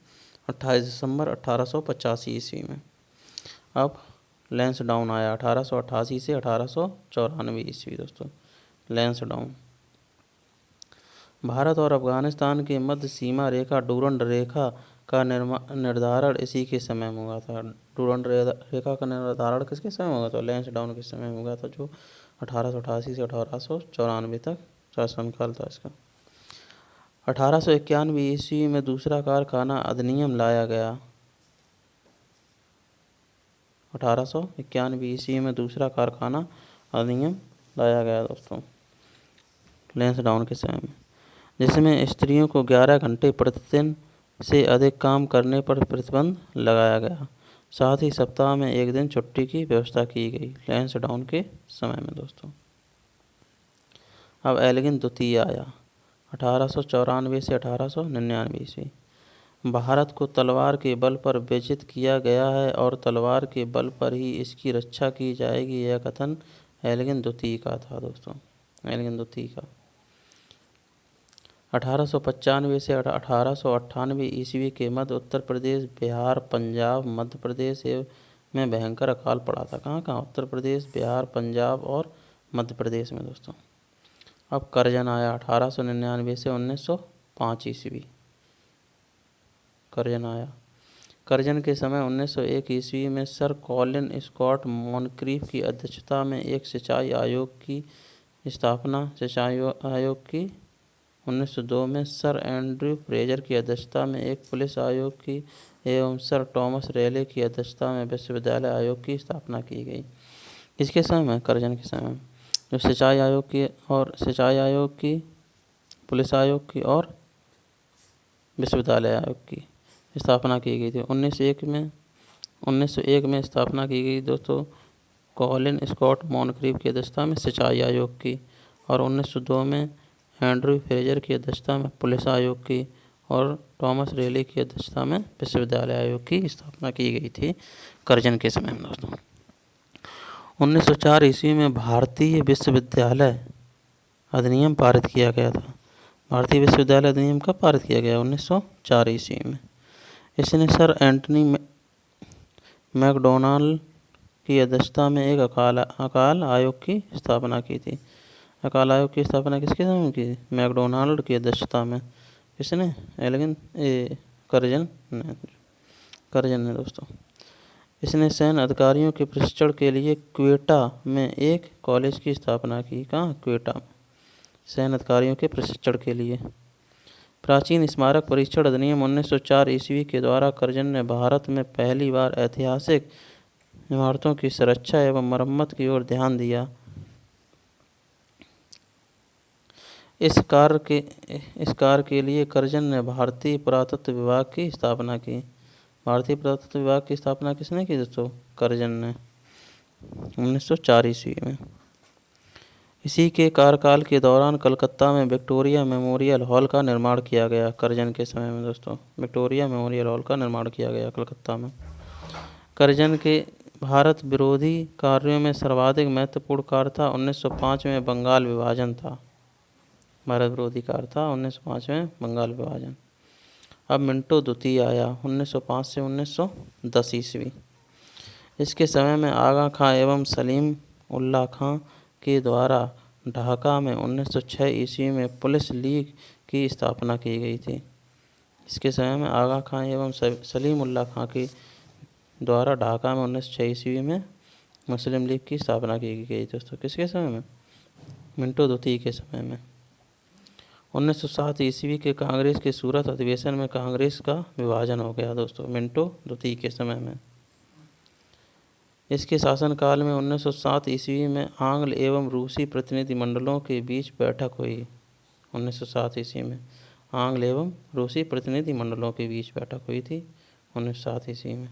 28 दिसंबर 1885 ईस्वी में। अब लैंसडाउन आया 1888 से 1894 ईस्वी दोस्तों, लैंसडाउन। भारत और अफगानिस्तान के मध्य सीमा रेखा डूरंड रेखा का निर्धारण इसी के समय में हुआ था। डूरंड रेखा का निर्धारण किसके समय में हुआ था? लैंसडाउन के समय में हुआ था, जो 1888 से 1894 तक शासनकाल था इसका। 1891 ईस्वी में दूसरा कारखाना अधिनियम लाया गया। 1891 ईस्वी में दूसरा कारखाना अधिनियम लाया गया दोस्तों, लैंसडाउन के समय में, जिसमें स्त्रियों को 11 घंटे प्रतिदिन से अधिक काम करने पर प्रतिबंध लगाया गया। साथ ही सप्ताह में एक दिन छुट्टी की व्यवस्था की गई, लैंसडाउन के समय में दोस्तों। अब एल्गिन द्वितीय आया 1894 से 1899 ईस्वी। भारत को तलवार के बल पर विजित किया गया है और तलवार के बल पर ही इसकी रक्षा की जाएगी, यह कथन एल्गिन द्वितीय का था दोस्तों, एल्गिन द्वितीय का। 1895 से 1898 ईस्वी के मध्य उत्तर प्रदेश, बिहार, पंजाब, मध्य प्रदेश में भयंकर अकाल पड़ा था। कहाँ कहाँ? उत्तर प्रदेश, बिहार, पंजाब और मध्य प्रदेश में दोस्तों। अब करजन आया 1899 से 1905 ईस्वी, करजन आया। करजन के समय 1901 ईस्वी में सर कॉलिन स्कॉट मॉनक्रीफ की अध्यक्षता में एक सिंचाई आयोग की स्थापना, सिंचाई आयोग की। 1902 में सर एंड्रयू फ्रेजर की अध्यक्षता में एक पुलिस आयोग की एवं सर टॉमस रेले की अध्यक्षता में विश्वविद्यालय आयोग की स्थापना की गई। किसके समय में? करजन के समय में। जो सिंचाई आयोग की और सिंचाई आयोग की, पुलिस आयोग की और विश्वविद्यालय आयोग की स्थापना की गई थी। 1901 में स्थापना की गई दोस्तों कॉलिन स्कॉट मॉनक्रीफ की अध्यक्षता में सिंचाई आयोग की, और 1902 में एंड्रयू फ्रेजर की अध्यक्षता में पुलिस आयोग की और टॉमस रेले की अध्यक्षता में विश्वविद्यालय आयोग की स्थापना की गई थी करजन के समय में दोस्तों। 1904 ईस्वी में भारतीय विश्वविद्यालय अधिनियम पारित किया गया था। भारतीय विश्वविद्यालय अधिनियम कब पारित किया गया? 1904 ईस्वी में। इसने सर एंटनी मैकडोनाल्ड की अध्यक्षता में एक अकाल आयोग की स्थापना की थी। अकाल आयोग की स्थापना किसके समय में की? मैकडोनाल्ड की अध्यक्षता में। किसने? करजन ने दोस्तों। इसने सैन्य अधिकारियों के प्रशिक्षण के लिए क्वेटा में एक कॉलेज की स्थापना की। कहाँ? क्वेटा में, सैन्य अधिकारियों के प्रशिक्षण के लिए। प्राचीन स्मारक परीक्षण अधिनियम 1904 ईस्वी के द्वारा करजन ने भारत में पहली बार ऐतिहासिक इमारतों की सुरक्षा एवं मरम्मत की ओर ध्यान दिया। इस कार्य के लिए करजन ने भारतीय पुरातत्व विभाग की स्थापना की। भारतीय पुरातत्व विभाग की स्थापना किसने की दोस्तों? करजन ने 1904 ईस्वी में। इसी के कार्यकाल के दौरान कलकत्ता में विक्टोरिया मेमोरियल हॉल का निर्माण किया गया। करजन के समय में दोस्तों विक्टोरिया मेमोरियल हॉल का निर्माण किया गया कलकत्ता में। करजन के भारत विरोधी कार्यों में सर्वाधिक महत्वपूर्ण कार्य था 1905 में बंगाल विभाजन था। भारत विरोधी कार्य था 1905 में बंगाल विभाजन। अब मिंटो द्वितीय आया 1905 से 1910 ईस्वी। इसके समय में आगा खां एवं सलीम उल्लाह खां के द्वारा ढाका में 1906 ईस्वी में पुलिस लीग की स्थापना की गई थी। इसके समय में आगा खां एवं सलीम उल्लाह खां के द्वारा ढाका में 1906 ईस्वी में मुस्लिम लीग की स्थापना की गई दोस्तों। किसके समय में? मिंटो द्वितीय के समय में। 1907 ईस्वी के कांग्रेस के सूरत अधिवेशन में कांग्रेस का विभाजन हो गया दोस्तों, मिंटो द्वितीय के समय में। इसके शासनकाल में 1907 ईस्वी में आंग्ल एवं रूसी प्रतिनिधि मंडलों के बीच बैठक हुई। 1907 ईस्वी में आंग्ल एवं रूसी प्रतिनिधि मंडलों के बीच बैठक हुई थी 1907 ईस्वी में।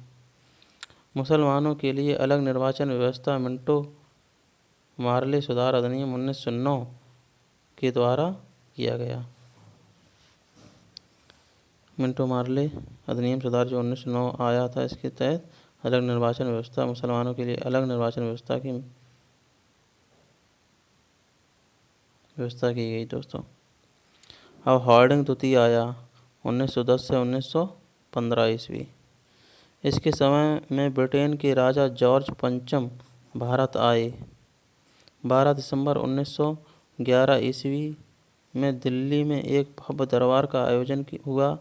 मुसलमानों के लिए अलग निर्वाचन व्यवस्था मिंटो मार्ले सुधार अधिनियम 1909 के द्वारा किया गया। मिंटो मार्ले अधिनियम सुधार जो 1909 आया था, इसके तहत अलग निर्वाचन व्यवस्था, मुसलमानों के लिए अलग निर्वाचन व्यवस्था की गई दोस्तों। अब हार्डिंग द्वितीय आया 1910 से 1915 ईस्वी। इसके समय में ब्रिटेन के राजा जॉर्ज पंचम भारत आए। 12 दिसंबर 1911 ईस्वी में दिल्ली में एक भव्य दरबार का आयोजन हुआ।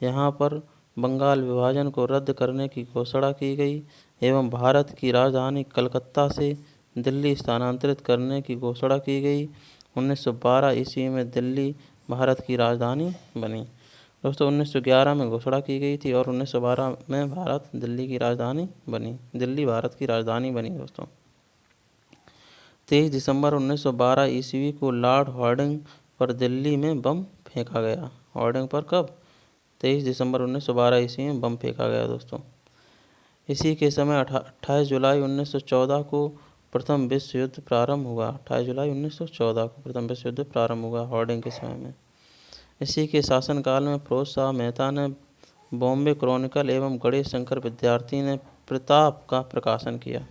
यहाँ पर बंगाल विभाजन को रद्द करने की घोषणा की गई एवं भारत की राजधानी कलकत्ता से दिल्ली स्थानांतरित करने की घोषणा की गई। 1912 ईस्वी में दिल्ली भारत की राजधानी बनी। दोस्तों 1911 में घोषणा की गई थी और 1912 में भारत दिल्ली की राजधानी बनी। दिल्ली भारत की राजधानी बनी दोस्तों। 23 दिसंबर 1912 ईस्वी को लॉर्ड हॉर्डिंग पर दिल्ली में बम फेंका गया। हॉर्डिंग पर कब? 23 दिसंबर 1912 ईस्वी में बम फेंका गया दोस्तों। इसी के समय 28 जुलाई 1914 को प्रथम विश्व युद्ध प्रारंभ हुआ। 28 जुलाई 1914 को प्रथम विश्व युद्ध प्रारंभ हुआ हॉर्डिंग के समय में। इसी के शासनकाल में फिरोज शाह मेहता ने बॉम्बे क्रॉनिकल एवं गणेश शंकर विद्यार्थी ने प्रताप का प्रकाशन किया।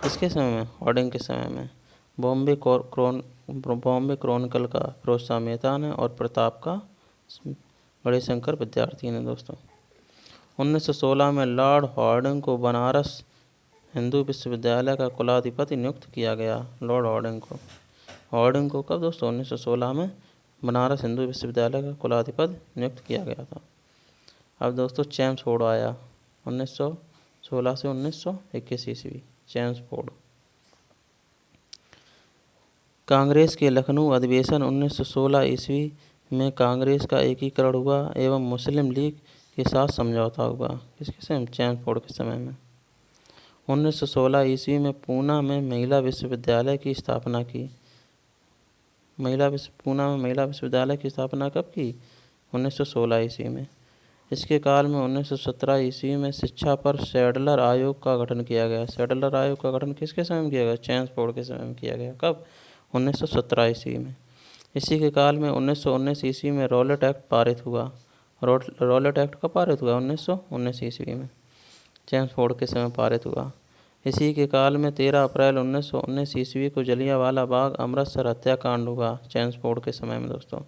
इसके समय में, हॉर्डिंग के समय में, बॉम्बे क्रॉनिकल का फिरोज शाह मेहता ने और प्रताप का गणेश शंकर विद्यार्थी ने दोस्तों। 1916 में लॉर्ड हॉर्डिंग को बनारस हिंदू विश्वविद्यालय का कुलाधिपति नियुक्त किया गया। लॉर्ड हॉर्डिंग को कब दोस्तों? 1916 में बनारस हिंदू विश्वविद्यालय का कुलाधिपति नियुक्त किया गया था। अब दोस्तों चैम्सफोर्ड आया 1916 से 1921 ईस्वी। चैम्सफोर्ड। कांग्रेस के लखनऊ अधिवेशन 1916 ईस्वी में कांग्रेस का एकीकरण हुआ एवं मुस्लिम लीग के साथ समझौता हुआ। किसके समय? चैम्सफोर्ड के समय में। 1916 ईस्वी में पूना में महिला विश्वविद्यालय की स्थापना की। पूना में महिला विश्वविद्यालय की स्थापना कब की? 1916 ईस्वी में। इसके काल में 1917 ईस्वी में शिक्षा पर सैडलर आयोग का गठन किया गया। सैडलर आयोग का गठन किसके समय में किया गया? चैम्सफोर्ड के समय में किया गया। कब? 1917 ईस्वी में। इसी के काल में 1919 ईस्वी में रॉलेट एक्ट पारित हुआ। रॉलेट एक्ट कब पारित हुआ? 1919 ईस्वी में। चैम्सफोर्ड के समय पारित हुआ। इसी के काल में 13 अप्रैल 1919 ईस्वी को जलियांवाला बाग अमृतसर हत्याकांड हुआ। चैम्सफोर्ड के समय में दोस्तों।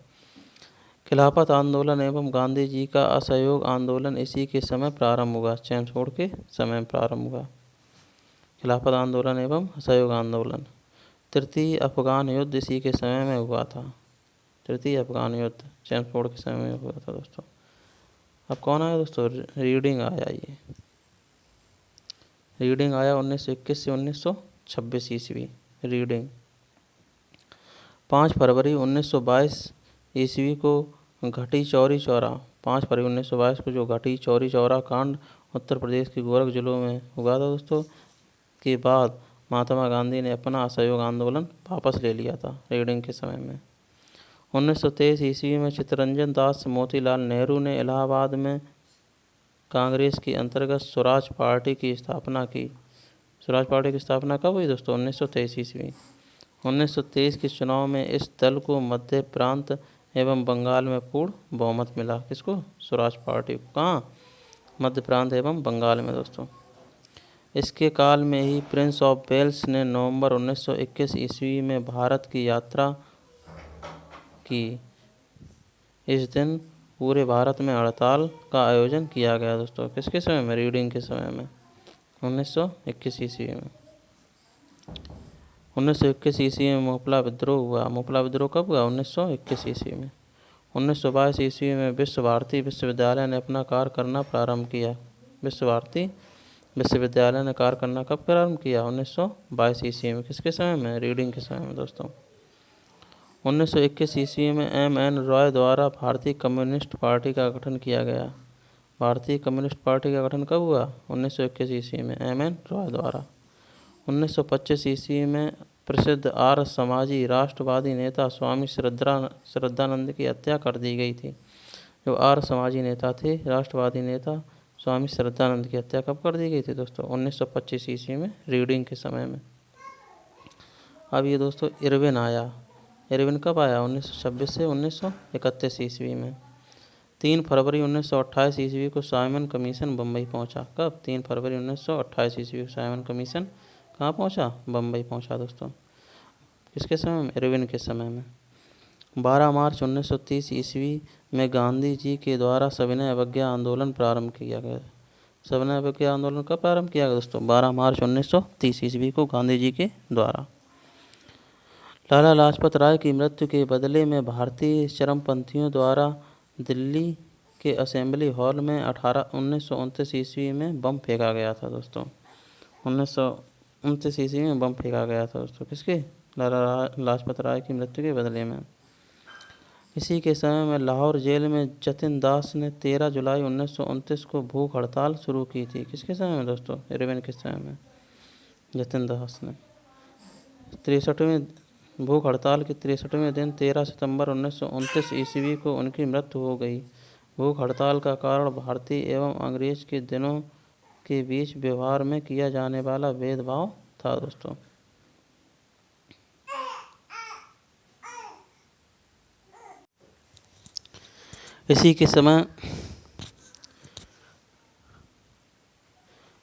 खिलाफत आंदोलन एवं गांधी जी का असहयोग आंदोलन इसी के समय प्रारंभ हुआ। चैम्सफोर्ड के समय प्रारंभ हुआ खिलाफत आंदोलन एवं असहयोग आंदोलन। तृतीय अफगान युद्ध इसी के समय में हुआ था। तृतीय अफगान युद्ध चैम्सफोर्ड के समय में हुआ था दोस्तों। अब कौन आया दोस्तों? रीडिंग आया। ये रीडिंग आया 1921 से 1926 ईस्वी। रीडिंग 5 फरवरी 1922 ईस्वी को घटी चौरी चौरा। 5 फरवरी 1922 को जो घटी चौरी चौरा कांड उत्तर प्रदेश के गोरख जिलों में हुआ था दोस्तों, के बाद महात्मा गांधी ने अपना असहयोग आंदोलन वापस ले लिया था रीडिंग के समय में। 1923 ईस्वी में चित्तरंजन दास मोतीलाल नेहरू ने इलाहाबाद में कांग्रेस के अंतर्गत स्वराज पार्टी की स्थापना की। स्वराज पार्टी की स्थापना कब हुई दोस्तों? 1923 ईस्वी। 1923 के चुनाव में इस दल को मध्य प्रांत एवं बंगाल में पूर्ण बहुमत मिला। किसको? स्वराज पार्टी को। कहाँ? मध्य प्रांत एवं बंगाल में दोस्तों। इसके काल में ही प्रिंस ऑफ वेल्स ने नवंबर 1921 ईस्वी में भारत की यात्रा की। इस दिन पूरे भारत में हड़ताल का आयोजन किया गया दोस्तों। किसके समय में? रीडिंग के समय में 1921 ईस्वी में। 1921 ईस्वी में मोपला विद्रोह हुआ। मोपला विद्रोह कब हुआ? 1921 ईस्वी में। 1922 ईस्वी में विश्व भारती विश्वविद्यालय ने अपना कार्य करना प्रारंभ किया। विश्व भारती विश्वविद्यालय ने कार्य करना कब प्रारंभ किया? 1922 ईस्वी में। किसके समय में? रीडिंग के समय में दोस्तों। 1921 ईस्वी में M.N. रॉय द्वारा भारतीय कम्युनिस्ट पार्टी का गठन किया गया। भारतीय कम्युनिस्ट पार्टी का गठन कब हुआ? 1921 ईस्वी में M.N. रॉय द्वारा। 1925 ईस्वी में प्रसिद्ध आर्य समाजी राष्ट्रवादी नेता स्वामी श्रद्धानंद की हत्या कर दी गई थी। जो आर्य समाजी नेता थे, राष्ट्रवादी नेता स्वामी श्रद्धानंद की हत्या कब कर दी गई थी दोस्तों? 1925 ईस्वी में रीडिंग के समय में। अब ये दोस्तों इरविन आया। इरविन कब आया? 1926 से 1931 ईस्वी में। 3 फरवरी 1928 ईस्वी को साइमन कमीशन बम्बई पहुंचा। कब? 3 फरवरी 1928 ईस्वी को साइमन कमीशन कहाँ पहुंचा? बम्बई पहुंचा दोस्तों। किसके समय में? इरविन के समय में। 12 मार्च 1930 ईस्वी में गांधी जी के द्वारा सविनय अवज्ञा आंदोलन प्रारंभ किया गया। सविनय अवज्ञा आंदोलन कब प्रारंभ किया गया दोस्तों? 12 मार्च 1930 ईस्वी को गांधी जी के द्वारा। लाला लाजपत राय की मृत्यु के बदले में भारतीय चरमपंथियों द्वारा दिल्ली के असेंबली हॉल में 1929 ईस्वी में बम फेंका गया था दोस्तों। 1929 ईस्वी में बम फेंका गया था दोस्तों, किसके? लाला लाजपत राय की मृत्यु के बदले में। इसी के समय में लाहौर जेल में जतिन दास ने 13 जुलाई 1929 को भूख हड़ताल शुरू की थी। किसके समय में दोस्तों? इरविन के समय में जतिन दास ने 63वें भूख हड़ताल के 63वें दिन 13 सितंबर 1929 ईस्वी को उनकी मृत्यु हो गई। भूख हड़ताल का कारण भारतीय एवं अंग्रेज के दिनों के बीच व्यवहार में किया जाने वाला भेदभाव था दोस्तों। इसी के समय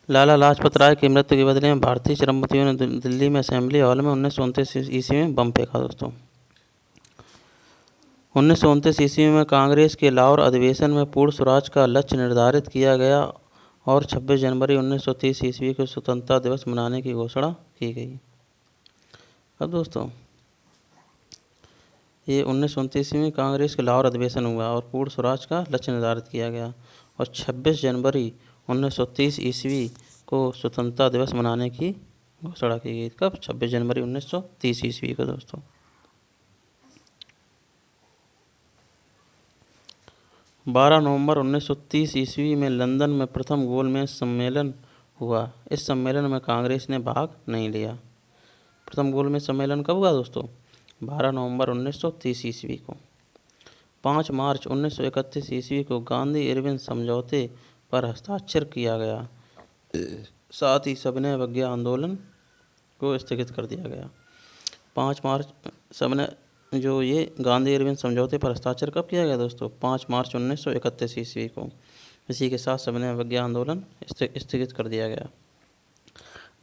लाला लाजपत राय की मृत्यु के बदले में भारतीय चरमपंथियों ने दिल्ली में असेंबली हॉल में 1929 ईस्वी में बम फेंका दोस्तों। 1929 ईस्वी में कांग्रेस के लाहौर अधिवेशन में पूर्ण स्वराज का लक्ष्य निर्धारित किया गया और 26 जनवरी 1930 ईस्वी को स्वतंत्रता दिवस मनाने की घोषणा की गई। अब दोस्तों ये 1929 में कांग्रेस के लाहौर अधिवेशन हुआ और पूर्ण स्वराज का लक्ष्य निर्धारित किया गया और 26 जनवरी 1930 ईस्वी को स्वतंत्रता दिवस मनाने की घोषणा की गई। कब? 26 जनवरी 1930 ईस्वी को दोस्तों। 12 नवंबर 1930 ईस्वी में लंदन में प्रथम गोलमेज सम्मेलन हुआ। इस सम्मेलन में कांग्रेस ने भाग नहीं लिया। प्रथम गोलमेज सम्मेलन कब हुआ दोस्तों? 12 नवंबर 1930 ईस्वी को। 5 मार्च 1931 ईस्वी को गांधी इरविन समझौते पर हस्ताक्षर किया गया। साथ ही सविनय अवज्ञा आंदोलन को स्थगित कर दिया गया। 5 मार्च सविनय जो ये गांधी इरविन समझौते पर हस्ताक्षर कब किया गया दोस्तों? 5 मार्च 1931 ईस्वी को। इसी के साथ सविनय अवज्ञा आंदोलन स्थगित कर दिया गया।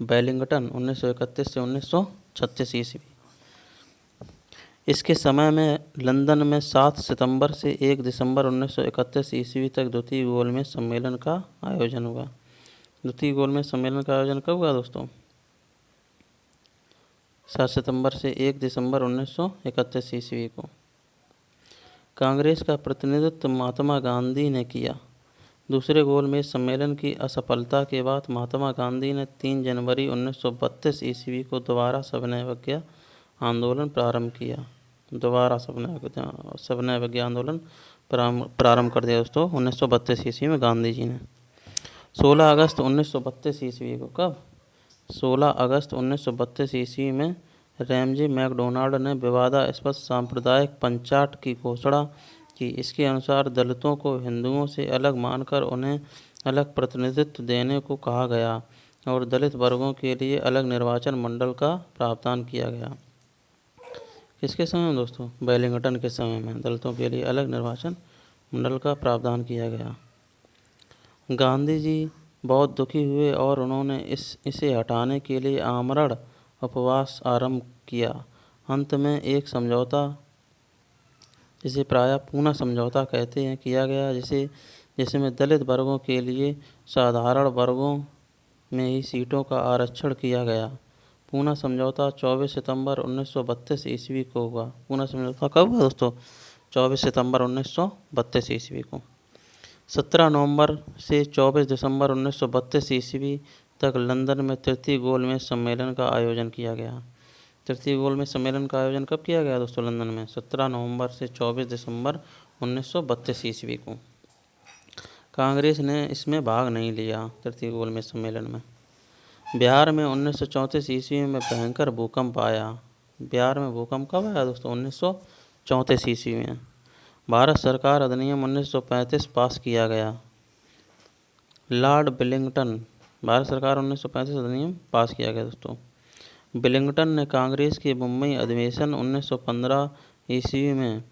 वेलिंगटन 1931 से 1936 ईस्वी। इसके समय में लंदन में 7 सितंबर से 1 दिसंबर 1931 ईस्वी तक द्वितीय गोलमेज सम्मेलन का आयोजन हुआ। द्वितीय गोलमेज सम्मेलन का आयोजन कब हुआ दोस्तों? 7 सितंबर से 1 दिसंबर 1931 ईस्वी को। कांग्रेस का प्रतिनिधित्व महात्मा गांधी ने किया। दूसरे गोलमेज सम्मेलन की असफलता के बाद महात्मा गांधी ने 3 जनवरी 1932 ईस्वी को दोबारा सविनय अवज्ञा आंदोलन प्रारंभ किया। दोबारा सविनय अवज्ञा आंदोलन प्रारंभ कर दिया दोस्तों 1932 ईस्वी में गांधी जी ने। 16 अगस्त 1932 ईस्वी को। कब? 16 अगस्त 1932 ईस्वी में रैमजे मैकडोनाल्ड ने विवादास्पद सांप्रदायिक पंचाट की घोषणा की। इसके अनुसार दलितों को हिंदुओं से अलग मानकर उन्हें अलग प्रतिनिधित्व देने को कहा गया और दलित वर्गों के लिए अलग निर्वाचन मंडल का प्रावधान किया गया। किसके समय में दोस्तों? वेलिंगटन के समय में दलितों के लिए अलग निर्वाचन मंडल का प्रावधान किया गया। गांधी जी बहुत दुखी हुए और उन्होंने इसे हटाने के लिए आमरण उपवास आरंभ किया। अंत में एक समझौता, जिसे प्रायः पूना समझौता कहते हैं, किया गया, जिसमें दलित वर्गों के लिए साधारण वर्गों में ही सीटों का आरक्षण किया गया। पूना समझौता 24 सितंबर 1932 ईस्वी को हुआ। पूना समझौता कब हुआ दोस्तों? 24 सितंबर 1932 ईस्वी को। 17 नवंबर से 24 दिसंबर 1932 ईस्वी तक लंदन में तृतीय गोलमेज सम्मेलन का आयोजन किया गया। तृतीय गोलमेज सम्मेलन का आयोजन कब किया गया दोस्तों? लंदन में 17 नवंबर से 24 दिसंबर 1932 ईस्वी को। कांग्रेस ने इसमें भाग नहीं लिया तृतीय गोलमेज सम्मेलन में। बिहार में 1934 ईस्वी में भयंकर भूकंप आया। बिहार में भूकंप कब आया दोस्तों? 1934 ईस्वी में। भारत सरकार अधिनियम 1935 पास किया गया। लॉर्ड विलिंगटन, भारत सरकार 1935 अधिनियम पास किया गया दोस्तों। विलिंगटन ने कांग्रेस के मुंबई अधिवेशन 1915 ईस्वी में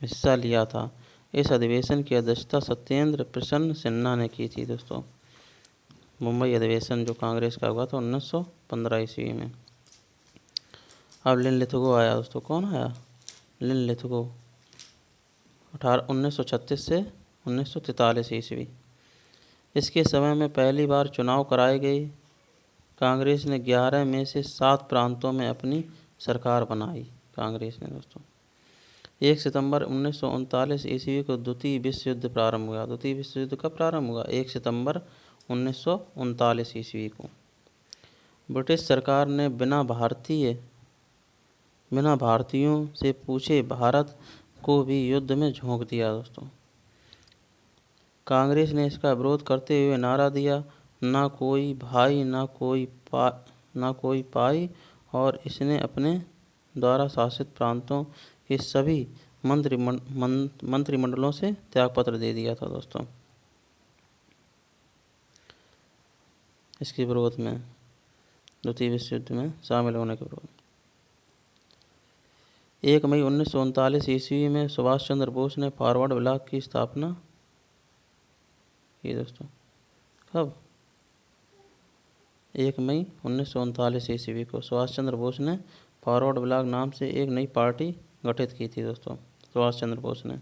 हिस्सा लिया था। इस अधिवेशन की अध्यक्षता सत्येंद्र प्रसन्न सिन्हा ने की थी दोस्तों। मुंबई अधिवेशन जो कांग्रेस का हुआ था 1915 ईस्वी में। अब लिनलिथगो आया दोस्तों। कौन आया? लिनलिथगो 1936 से 1943 ईस्वी। इसके समय में पहली बार चुनाव कराए गए। कांग्रेस ने 11 में से 7 प्रांतों में अपनी सरकार बनाई। कांग्रेस ने दोस्तों 1 सितंबर 1939 ईस्वी को द्वितीय विश्व युद्ध प्रारंभ हुआ। द्वितीय विश्व युद्ध कब प्रारंभ हुआ? 1 सितंबर 1939 ईस्वी को। ब्रिटिश सरकार ने बिना भारतीयों से पूछे भारत को भी युद्ध में झोंक दिया दोस्तों। कांग्रेस ने इसका विरोध करते हुए नारा दिया, ना कोई भाई ना कोई पाई, और इसने अपने द्वारा शासित प्रांतों के सभी मंत्रिमंडलों से त्यागपत्र दे दिया था दोस्तों। इसके विरोध में, द्वितीय विश्व युद्ध में शामिल होने के विरोध। 1 मई 1939 ईस्वी में सुभाष चंद्र बोस ने फॉरवर्ड ब्लॉक की स्थापना की दोस्तों। कब? 1 मई 1939 ईस्वी को सुभाष चंद्र बोस ने फॉरवर्ड ब्लॉक नाम से एक नई पार्टी गठित की थी दोस्तों, सुभाष चंद्र बोस ने।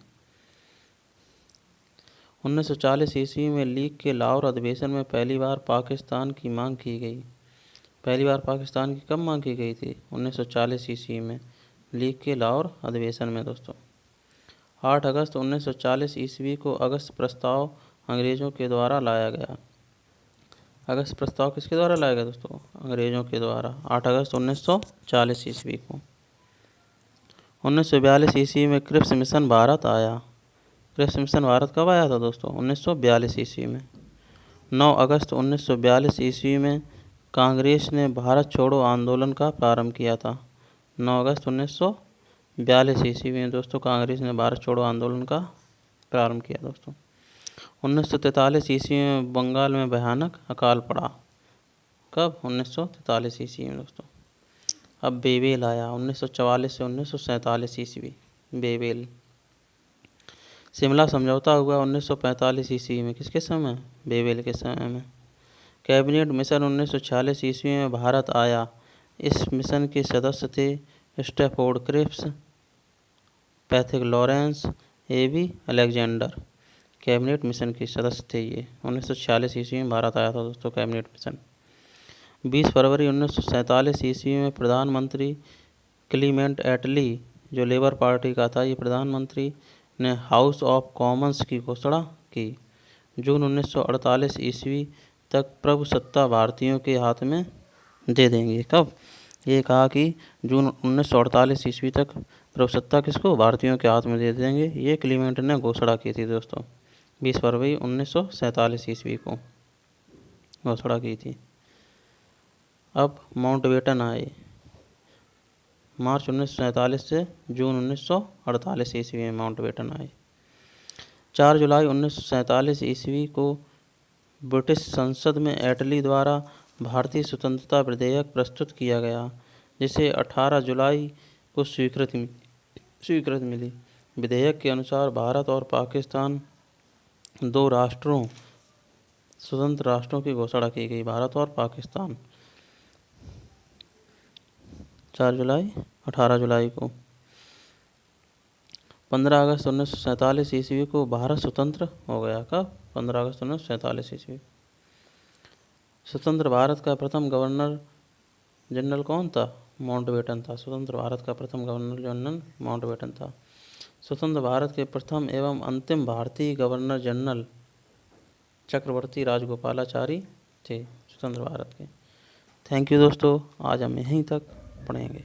1940 ईस्वी में लीग के लाहौर अधिवेशन में पहली बार पाकिस्तान की मांग की गई। पहली बार पाकिस्तान की कब मांग की गई थी? 1940 ईस्वी में लीग के लाहौर अधिवेशन में दोस्तों। 8 अगस्त 1940 ईस्वी को अगस्त प्रस्ताव अंग्रेज़ों के द्वारा लाया गया। अगस्त प्रस्ताव किसके द्वारा लाया गया दोस्तों? अंग्रेज़ों के द्वारा, 8 अगस्त 1940 ईस्वी को। 1942 ईस्वी में क्रिप्स मिशन भारत आया। क्रिप्स मिशन भारत कब आया था दोस्तों? 1942 ईस्वी में। 9 अगस्त 1942 ईस्वी में कांग्रेस ने भारत छोड़ो आंदोलन का प्रारंभ किया था। 9 अगस्त 1942 ईस्वी में दोस्तों कांग्रेस ने भारत छोड़ो आंदोलन का प्रारंभ किया दोस्तों। 1943 ईस्वी में बंगाल में भयानक अकाल पड़ा। कब? 1943 ईस्वी में दोस्तों। अब बेबेल आया 1944 से 1947 ईस्वी। बेबेल। शिमला समझौता हुआ 1945 ईस्वी में। किसके समय? बेबेल के समय में। कैबिनेट मिशन 1946 ईस्वी में भारत आया। इस मिशन के सदस्य थे Stafford Cripps, Pethick Lawrence, AV Alexander. Cabinet Mission के सदस्य थे ये। 1946 ईस्वी में भारत आया था दोस्तों कैबिनेट मिशन। 20 फरवरी 1947 ईस्वी में प्रधानमंत्री क्लीमेंट एटली, जो लेबर पार्टी का था, ये प्रधानमंत्री ने हाउस ऑफ कॉमन्स की घोषणा की। जून 1948 ईस्वी तक प्रभुसत्ता भारतीयों के हाथ में दे देंगे। कब? ये कहा कि जून 1948 ईस्वी तक प्रभुसत्ता किसको? भारतीयों के हाथ में दे देंगे। ये क्लीमेंट ने घोषणा की थी दोस्तों 20 फरवरी 1947 ईस्वी को घोषणा की थी। अब माउंटबेटन आए मार्च 1947 से जून 1948 ईस्वी में माउंटबेटन आए। 4 जुलाई 1947 ईस्वी को ब्रिटिश संसद में एटली द्वारा भारतीय स्वतंत्रता विधेयक प्रस्तुत किया गया, जिसे 18 जुलाई को स्वीकृति मिली। विधेयक के अनुसार भारत और पाकिस्तान 2 राष्ट्रों, स्वतंत्र राष्ट्रों की घोषणा की गई। भारत और पाकिस्तान 4 जुलाई 18 जुलाई को। 15 अगस्त 1947 ईस्वी को भारत स्वतंत्र हो गया। कब? 15 अगस्त 1947 ईस्वी। स्वतंत्र भारत का प्रथम गवर्नर जनरल कौन था? माउंटबेटन था। स्वतंत्र भारत का प्रथम गवर्नर जनरल माउंटबेटन था। स्वतंत्र भारत के प्रथम एवं अंतिम भारतीय गवर्नर जनरल चक्रवर्ती राजगोपालाचारी थे स्वतंत्र भारत के। थैंक यू दोस्तों, आज हम यहीं तक पढ़ेंगे।